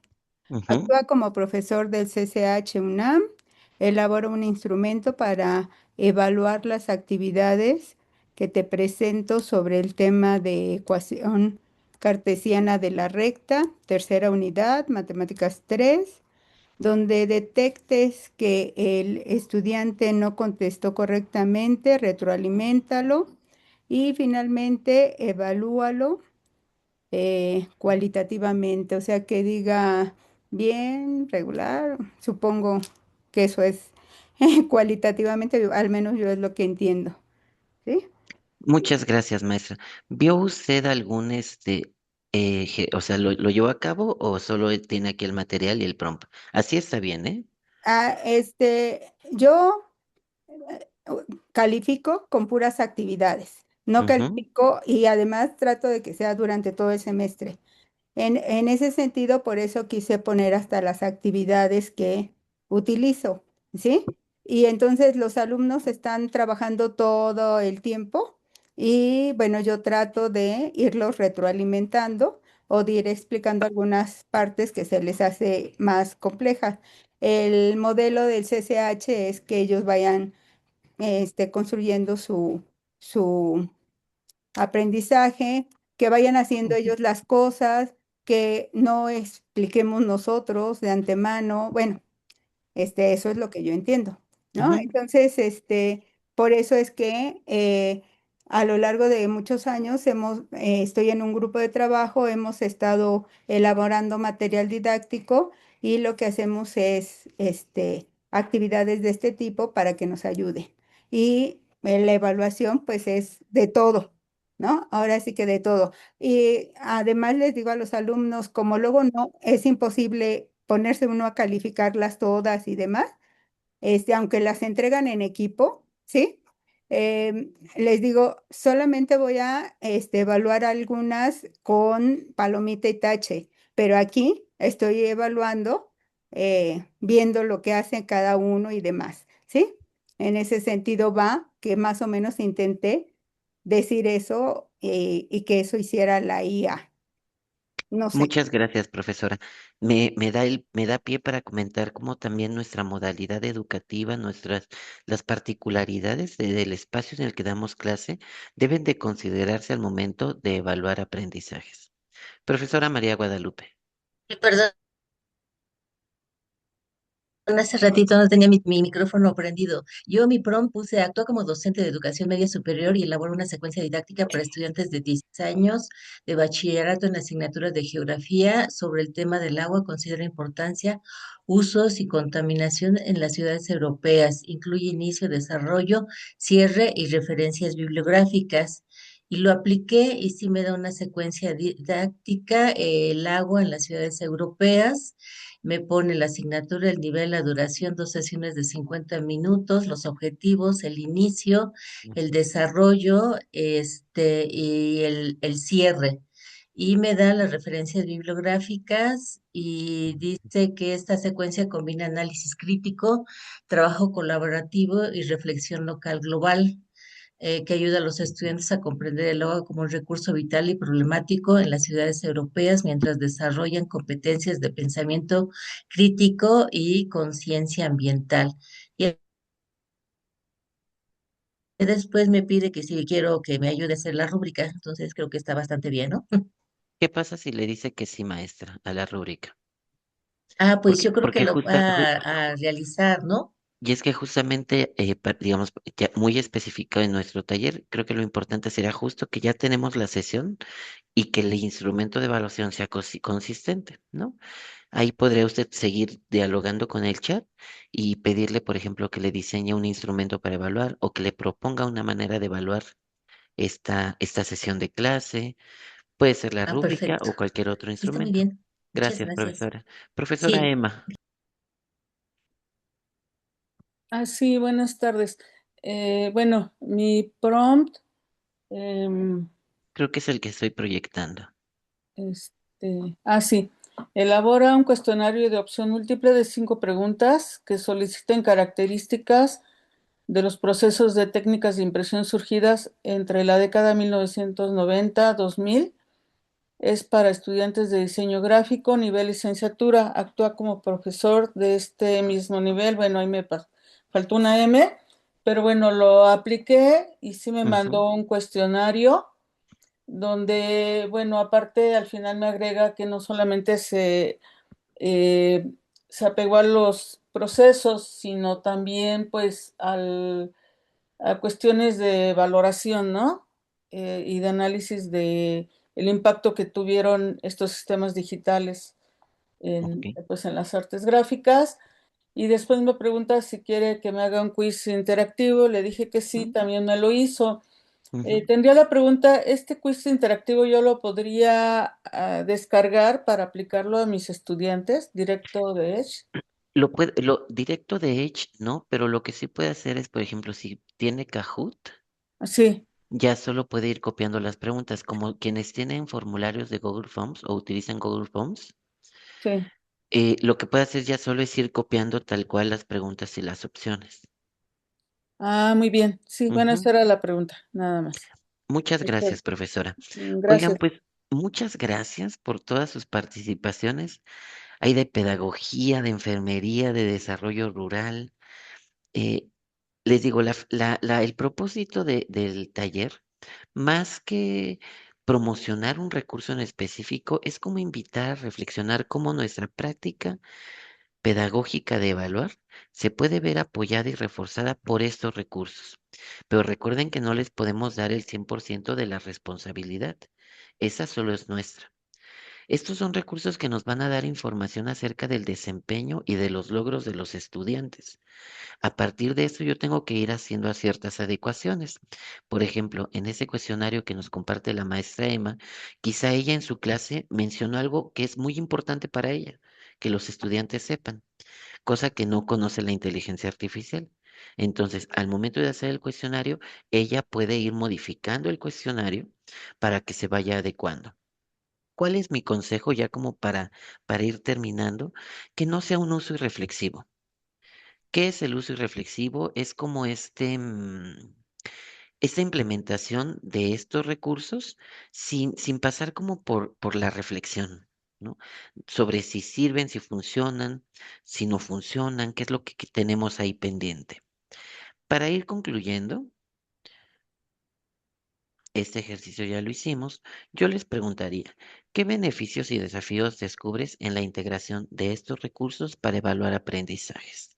ujú. Actúa como profesor del CCH UNAM, elabora un instrumento para evaluar las actividades que te presento sobre el tema de ecuación cartesiana de la recta, tercera unidad, matemáticas 3, donde detectes que el estudiante no contestó correctamente, retroaliméntalo y finalmente evalúalo cualitativamente, o sea, que diga bien, regular, supongo que eso es cualitativamente, al menos yo es lo que entiendo, ¿sí? Muchas gracias, maestra. ¿Vio usted algún, o sea, lo llevó a cabo o solo tiene aquí el material y el prompt? Así está bien, ¿eh? Yo califico con puras actividades, no Ujú. califico y además trato de que sea durante todo el semestre. En ese sentido, por eso quise poner hasta las actividades que utilizo, ¿sí? Y entonces los alumnos están trabajando todo el tiempo y bueno, yo trato de irlos retroalimentando o de ir explicando algunas partes que se les hace más complejas. El modelo del CCH es que ellos vayan construyendo su aprendizaje, que vayan haciendo ellos las cosas, que no expliquemos nosotros de antemano. Bueno, eso es lo que yo entiendo, ¿no? Ujú. Entonces, por eso es que a lo largo de muchos años estoy en un grupo de trabajo, hemos estado elaborando material didáctico y lo que hacemos es, actividades de este tipo para que nos ayude. Y la evaluación, pues, es de todo, ¿no? Ahora sí que de todo. Y además les digo a los alumnos, como luego no, es imposible ponerse uno a calificarlas todas y demás, aunque las entregan en equipo, ¿sí? Les digo, solamente voy a evaluar algunas con palomita y tache, pero aquí estoy evaluando, viendo lo que hace cada uno y demás, ¿sí? En ese sentido va que más o menos intenté decir eso y que eso hiciera la IA. No sé. Muchas gracias, profesora. Me da pie para comentar cómo también nuestra modalidad educativa, las particularidades del espacio en el que damos clase deben de considerarse al momento de evaluar aprendizajes. Profesora María Guadalupe. perdón, hace ratito no tenía mi micrófono prendido. Yo mi prompt puse actúa como docente de educación media superior y elabora una secuencia didáctica para estudiantes de 16 años de bachillerato en asignaturas de geografía sobre el tema del agua. Considera importancia, usos y contaminación en las ciudades europeas. Incluye inicio, desarrollo, cierre y referencias bibliográficas. Y lo apliqué y sí me da una secuencia didáctica, el agua en las ciudades europeas. Me pone la asignatura, el nivel, la duración, 2 sesiones de 50 minutos, los objetivos, el inicio, el desarrollo, y el cierre. y me da las referencias bibliográficas y dice que esta secuencia combina análisis crítico, trabajo colaborativo y reflexión local global, que ayuda a los estudiantes a comprender el agua como un recurso vital y problemático en las ciudades europeas mientras desarrollan competencias de pensamiento crítico y conciencia ambiental. Y después me pide que si quiero que me ayude a hacer la rúbrica, entonces creo que está bastante bien, ¿no? ¿Qué pasa si le dice que sí, maestra, a la rúbrica? Ah, pues Porque, yo creo que porque lo justa, ju- va a realizar, ¿no? y es que justamente, digamos, ya muy especificado en nuestro taller, creo que lo importante sería justo que ya tenemos la sesión y que el instrumento de evaluación sea consistente, ¿no? Ahí podría usted seguir dialogando con el chat y pedirle, por ejemplo, que le diseñe un instrumento para evaluar o que le proponga una manera de evaluar esta sesión de clase. Puede ser la Ah, rúbrica perfecto. o cualquier otro Sí, está muy instrumento. bien. Muchas Gracias, gracias. profesora. Profesora Sí, Emma, Sí, buenas tardes. Bueno, mi prompt, em, creo que es el que estoy proyectando. sí, elabora un cuestionario de opción múltiple de 5 preguntas que soliciten características de los procesos de técnicas de impresión surgidas entre la década 1990-2000. Es para estudiantes de diseño gráfico, nivel licenciatura. Actúa como profesor de este mismo nivel. Bueno, ahí faltó una M, pero bueno, lo apliqué y sí me Ujú. mandó un cuestionario donde, bueno, aparte al final me agrega que no solamente eh, se apegó a los procesos, sino también pues a cuestiones de valoración, ¿no? Y de análisis de el impacto que tuvieron estos sistemas digitales Ok. pues, en las artes gráficas. Y después me pregunta si quiere que me haga un quiz interactivo. Le dije que sí, también me lo hizo. Ujú. Tendría la pregunta, ¿este quiz interactivo yo lo podría descargar para aplicarlo a mis estudiantes directo de Edge? Lo directo de Edge, no, pero lo que sí puede hacer es, por ejemplo, si tiene Kahoot, Sí, ya solo puede ir copiando las preguntas, como quienes tienen formularios de Google Forms o utilizan Google Forms. sí. Lo que puede hacer ya solo es ir copiando tal cual las preguntas y las opciones. Muy bien. Sí, bueno, Ujú. esa era la pregunta, nada más. Muchas gracias, Perfecto. profesora. Oigan, Gracias. pues muchas gracias por todas sus participaciones. Hay de pedagogía, de enfermería, de desarrollo rural. Eh, Les digo, el propósito del taller, más que promocionar un recurso en específico, es como invitar a reflexionar cómo nuestra práctica pedagógica de evaluar se puede ver apoyada y reforzada por estos recursos. Pero recuerden que no les podemos dar el 100% de la responsabilidad. Esa solo es nuestra. Estos son recursos que nos van a dar información acerca del desempeño y de los logros de los estudiantes. A partir de esto yo tengo que ir haciendo ciertas adecuaciones. Por ejemplo, en ese cuestionario que nos comparte la maestra Emma, quizá ella en su clase mencionó algo que es muy importante para ella, que los estudiantes sepan, cosa que no conoce la inteligencia artificial. Entonces, al momento de hacer el cuestionario, ella puede ir modificando el cuestionario para que se vaya adecuando. ¿Cuál es mi consejo ya como para ir terminando? Que no sea un uso irreflexivo. ¿Qué es el uso irreflexivo? Es como esta implementación de estos recursos sin pasar como por la reflexión, ¿no? Sobre si sirven, si funcionan, si no funcionan, qué es lo que tenemos ahí pendiente. Para ir concluyendo, este ejercicio ya lo hicimos, yo les preguntaría, ¿qué beneficios y desafíos descubres en la integración de estos recursos para evaluar aprendizajes?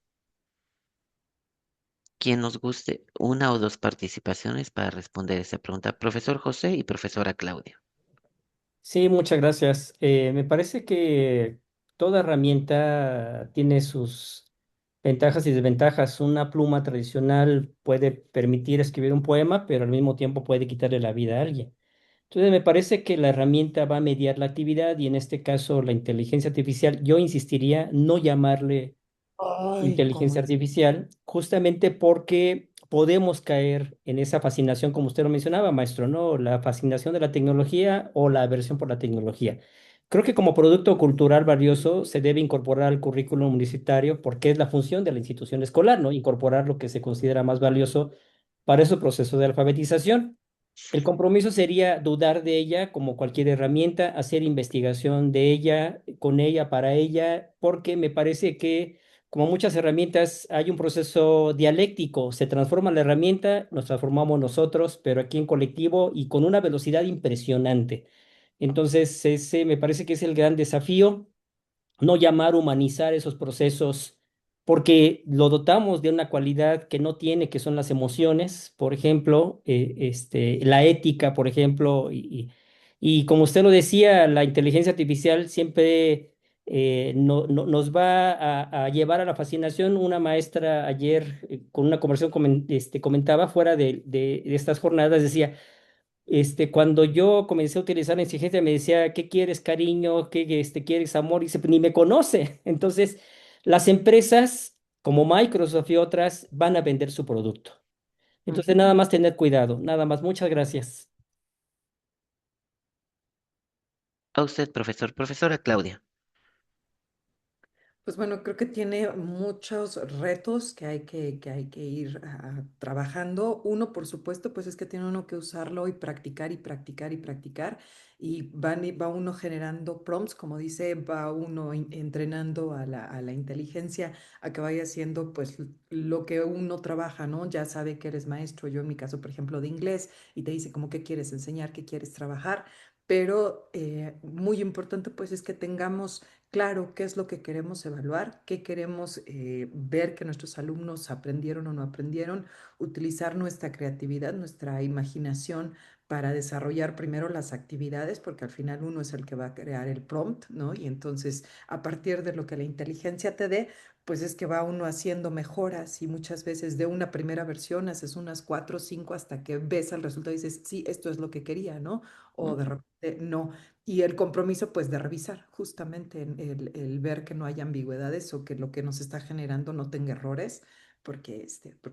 Quien nos guste una o dos participaciones para responder esa pregunta. Profesor José y profesora Claudia. Sí, muchas gracias. Me parece que toda herramienta tiene sus ventajas y desventajas. Una pluma tradicional puede permitir escribir un poema, pero al mismo tiempo puede quitarle la vida a alguien. Entonces, me parece que la herramienta va a mediar la actividad y en este caso la inteligencia artificial, yo insistiría no llamarle Ay, inteligencia artificial, justamente porque podemos caer en esa fascinación, como usted lo mencionaba, maestro, ¿no? La fascinación de la tecnología o la aversión por la tecnología. Creo que como producto cultural valioso se debe incorporar al currículum universitario porque es la función de la institución escolar, ¿no? Incorporar lo que se considera más valioso para ese proceso de alfabetización. El compromiso sería dudar de ella como cualquier herramienta, hacer investigación de ella, con ella, para ella, porque me parece que, como muchas herramientas, hay un proceso dialéctico. Se transforma la herramienta, nos transformamos nosotros, pero aquí en colectivo y con una velocidad impresionante. Entonces, ese me parece que es el gran desafío, no llamar humanizar esos procesos, porque lo dotamos de una cualidad que no tiene, que son las emociones, por ejemplo, la ética, por ejemplo, y como usted lo decía, la inteligencia artificial siempre nos va a llevar a la fascinación. Una maestra ayer, con una conversación, comentaba fuera de estas jornadas, decía, cuando yo comencé a utilizar la exigencia, me decía, ¿qué quieres, cariño? ¿Qué quieres, amor? Y dice, "Pues ni me conoce". Entonces, las empresas como Microsoft y otras van a vender su producto. Entonces, nada más tener cuidado, nada más. Muchas gracias. A usted, profesor. Profesora Claudia. Pues bueno, creo que tiene muchos retos que hay que ir trabajando. Uno, por supuesto, pues es que tiene uno que usarlo y practicar y practicar y practicar. Y va uno generando prompts, como dice, va uno entrenando a la inteligencia a que vaya haciendo pues lo que uno trabaja, ¿no? Ya sabe que eres maestro, yo en mi caso, por ejemplo, de inglés, y te dice como qué quieres enseñar, qué quieres trabajar. Pero muy importante pues es que tengamos claro qué es lo que queremos evaluar, qué queremos ver que nuestros alumnos aprendieron o no aprendieron, utilizar nuestra creatividad, nuestra imaginación para desarrollar primero las actividades, porque al final uno es el que va a crear el prompt, ¿no? Y entonces, a partir de lo que la inteligencia te dé, pues es que va uno haciendo mejoras y muchas veces de una primera versión haces unas 4 o 5 hasta que ves el resultado y dices, sí, esto es lo que quería, ¿no? O de repente no. Y el compromiso, pues, de revisar justamente el ver que no haya ambigüedades o que lo que nos está generando no tenga errores, porque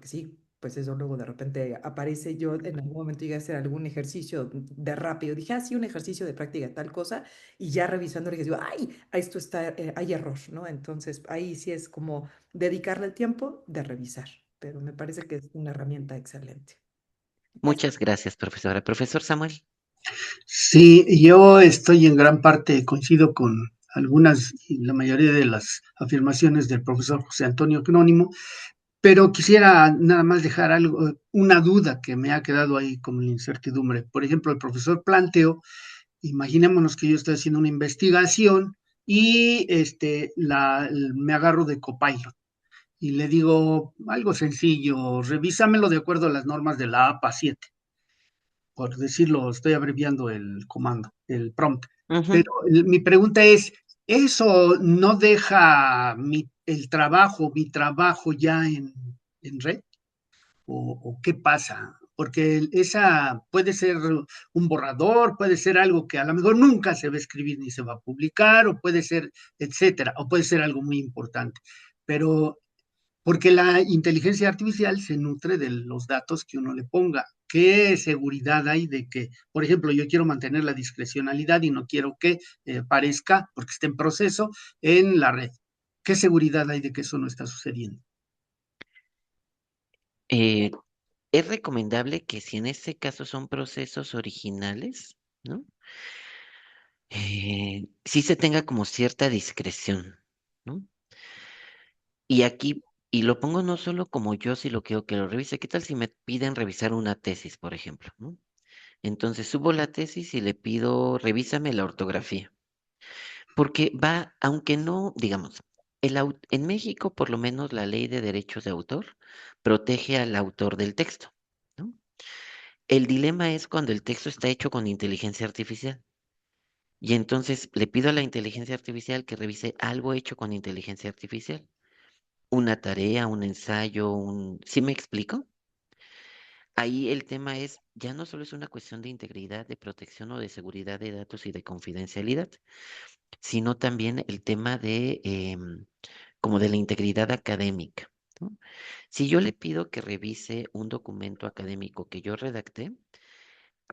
sí, pues eso luego de repente aparece. Yo en algún momento llegué a hacer algún ejercicio de rápido, dije, sí, un ejercicio de práctica, tal cosa, y ya revisando le digo, ay, esto está, hay error, ¿no? Entonces ahí sí es como dedicarle el tiempo de revisar, pero me parece que es una herramienta excelente. Muchas gracias, profesora. Profesor Samuel. Sí, yo estoy en gran parte, coincido con algunas y la mayoría de las afirmaciones del profesor José Antonio Crónimo, pero quisiera nada más dejar algo, una duda que me ha quedado ahí como la incertidumbre. Por ejemplo, el profesor planteó, imaginémonos que yo estoy haciendo una investigación y me agarro de Copilot y le digo algo sencillo, revísamelo de acuerdo a las normas de la APA 7, por decirlo, estoy abreviando el comando, el prompt. Pero mi pregunta es, ¿eso no deja mi trabajo ya en red? ¿O qué pasa? Porque esa puede ser un borrador, puede ser algo que a lo mejor nunca se va a escribir ni se va a publicar, o puede ser, etcétera, o puede ser algo muy importante. Pero porque la inteligencia artificial se nutre de los datos que uno le ponga. ¿Qué seguridad hay de que, por ejemplo, yo quiero mantener la discrecionalidad y no quiero que aparezca, porque está en proceso, en la red? ¿Qué seguridad hay de que eso no está sucediendo? Eh, es recomendable que si en este caso son procesos originales, ¿no? Sí se tenga como cierta discreción, ¿no? Y aquí, y lo pongo no solo como yo si lo quiero que lo revise, ¿qué tal si me piden revisar una tesis, por ejemplo, ¿no? Entonces subo la tesis y le pido, revísame la ortografía. Porque va, aunque no, digamos, en México por lo menos la ley de derechos de autor protege al autor del texto, ¿no? El dilema es cuando el texto está hecho con inteligencia artificial. Y entonces le pido a la inteligencia artificial que revise algo hecho con inteligencia artificial. Una tarea, un ensayo, ¿Sí me explico? Ahí el tema es, ya no solo es una cuestión de integridad, de protección o de seguridad de datos y de confidencialidad, sino también el tema de como de la integridad académica. ¿no? Si yo le pido que revise un documento académico que yo redacté,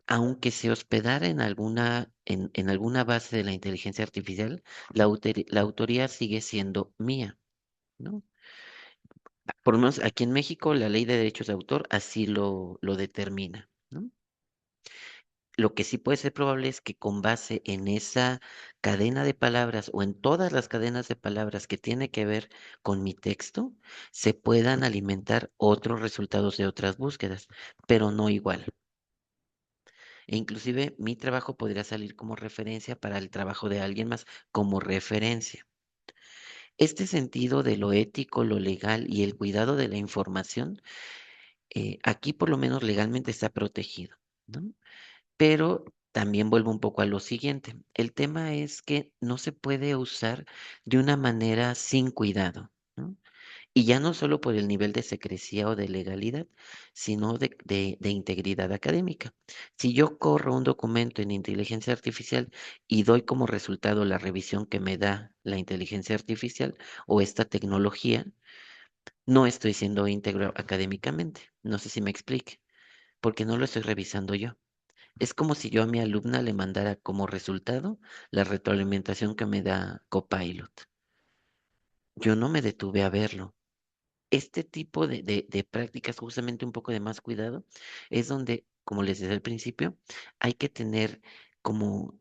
aunque se hospedara en alguna base de la inteligencia artificial, la autoría sigue siendo mía, ¿no? Por lo menos aquí en México, la ley de derechos de autor así lo determina, ¿no? Lo que sí puede ser probable es que con base en esa cadena de palabras o en todas las cadenas de palabras que tiene que ver con mi texto, se puedan alimentar otros resultados de otras búsquedas, pero no igual. E inclusive mi trabajo podría salir como referencia para el trabajo de alguien más, como referencia. Este sentido de lo ético, lo legal y el cuidado de la información, aquí por lo menos legalmente está protegido, ¿no? Pero también vuelvo un poco a lo siguiente. El tema es que no se puede usar de una manera sin cuidado, ¿no? Y ya no solo por el nivel de secrecía o de legalidad, sino de integridad académica. Si yo corro un documento en inteligencia artificial y doy como resultado la revisión que me da la inteligencia artificial o esta tecnología, no estoy siendo íntegro académicamente. No sé si me explique, porque no lo estoy revisando yo. Es como si yo a mi alumna le mandara como resultado la retroalimentación que me da Copilot. Yo no me detuve a verlo. Este tipo de prácticas, justamente un poco de más cuidado, es donde, como les decía al principio, hay que tener como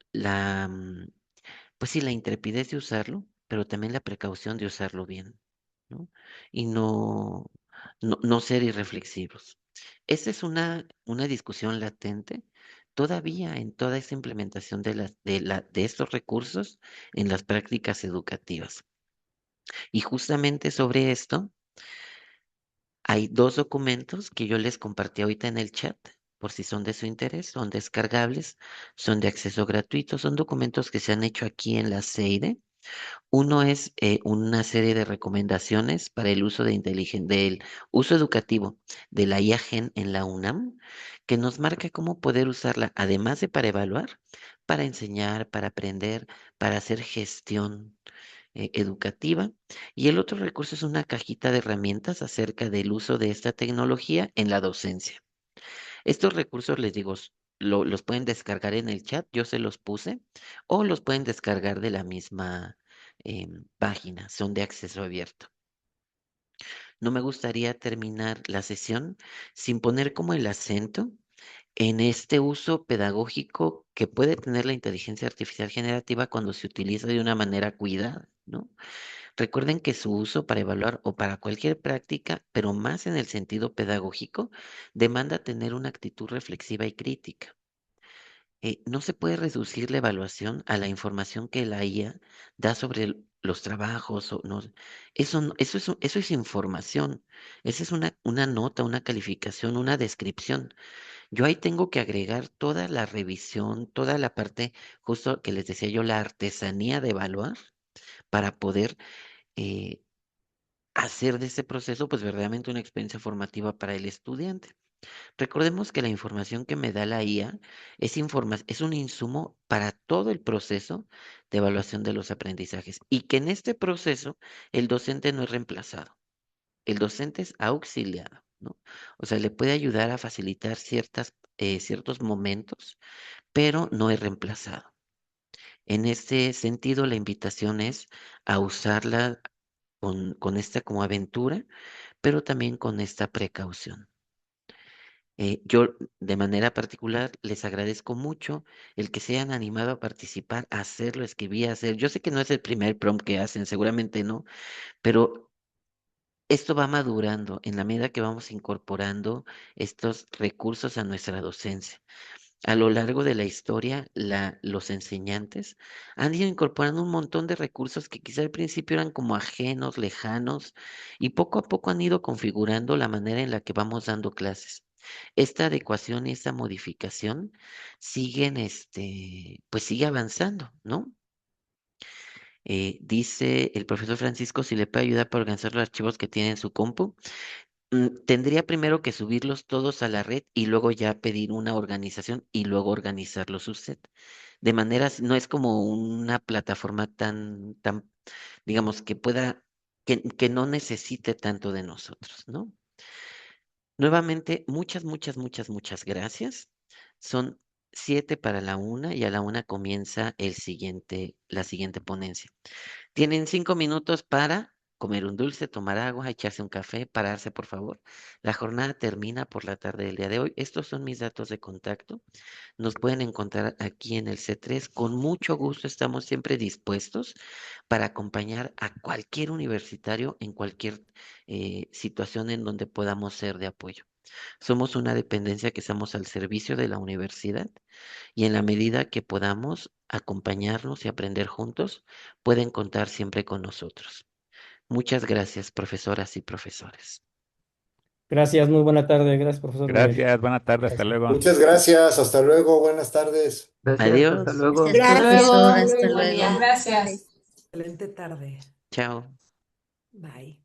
pues sí, la intrepidez de usarlo, pero también la precaución de usarlo bien, ¿no? Y no ser irreflexivos. Esta es una discusión latente todavía en toda esta implementación de estos recursos en las prácticas educativas. Y justamente sobre esto, hay dos documentos que yo les compartí ahorita en el chat, por si son de su interés, son descargables, son de acceso gratuito, son documentos que se han hecho aquí en la CEIDE. Uno es una serie de recomendaciones para el uso del uso educativo de la IA Gen en la UNAM, que nos marca cómo poder usarla, además de para evaluar, para enseñar, para aprender, para hacer gestión educativa. Y el otro recurso es una cajita de herramientas acerca del uso de esta tecnología en la docencia. Estos recursos, les digo, los pueden descargar en el chat, yo se los puse, o los pueden descargar de la misma página, son de acceso abierto. No me gustaría terminar la sesión sin poner como el acento en este uso pedagógico que puede tener la inteligencia artificial generativa cuando se utiliza de una manera cuidada, ¿no? Recuerden que su uso para evaluar o para cualquier práctica, pero más en el sentido pedagógico, demanda tener una actitud reflexiva y crítica. No se puede reducir la evaluación a la información que la IA da sobre los trabajos. O no, eso es información. Esa es una nota, una calificación, una descripción. Yo ahí tengo que agregar toda la revisión, toda la parte, justo que les decía yo, la artesanía de evaluar para poder eh, hacer de ese proceso, pues verdaderamente una experiencia formativa para el estudiante. Recordemos que la información que me da la IA es un insumo para todo el proceso de evaluación de los aprendizajes y que en este proceso el docente no es reemplazado, el docente es auxiliado, ¿no? O sea, le puede ayudar a facilitar ciertos momentos, pero no es reemplazado. En este sentido, la invitación es a usarla con esta como aventura, pero también con esta precaución. Yo de manera particular les agradezco mucho el que se hayan animado a participar, a hacerlo, escribir, a hacer. Yo sé que no es el primer prompt que hacen, seguramente no, pero esto va madurando en la medida que vamos incorporando estos recursos a nuestra docencia. A lo largo de la historia, los enseñantes han ido incorporando un montón de recursos que quizá al principio eran como ajenos, lejanos, y poco a poco han ido configurando la manera en la que vamos dando clases. Esta adecuación y esta modificación pues sigue avanzando, ¿no? Dice el profesor Francisco si le puede ayudar para organizar los archivos que tiene en su compu. Tendría primero que subirlos todos a la red y luego ya pedir una organización y luego organizarlos usted. De manera, no es como una plataforma digamos, que pueda que no necesite tanto de nosotros, ¿no? Nuevamente, muchas gracias. Son 7 para la 1 y a la 1 comienza la siguiente ponencia. Tienen 5 minutos para comer un dulce, tomar agua, echarse un café, pararse, por favor. La jornada termina por la tarde del día de hoy. Estos son mis datos de contacto. Nos pueden encontrar aquí en el C3. Con mucho gusto estamos siempre dispuestos para acompañar a cualquier universitario en cualquier situación en donde podamos ser de apoyo. Somos una dependencia que estamos al servicio de la universidad y en la medida que podamos acompañarnos y aprender juntos, pueden contar siempre con nosotros. Muchas gracias, profesoras y profesores. Gracias, muy buena tarde. Gracias, profesor Miguel. Gracias, buena tarde, hasta luego. Muchas gracias, hasta luego, buenas tardes. Gracias, Adiós. hasta luego. Gracias, Gracias. profesor, hasta Buen día. luego. Gracias. Excelente tarde. Chao. Bye.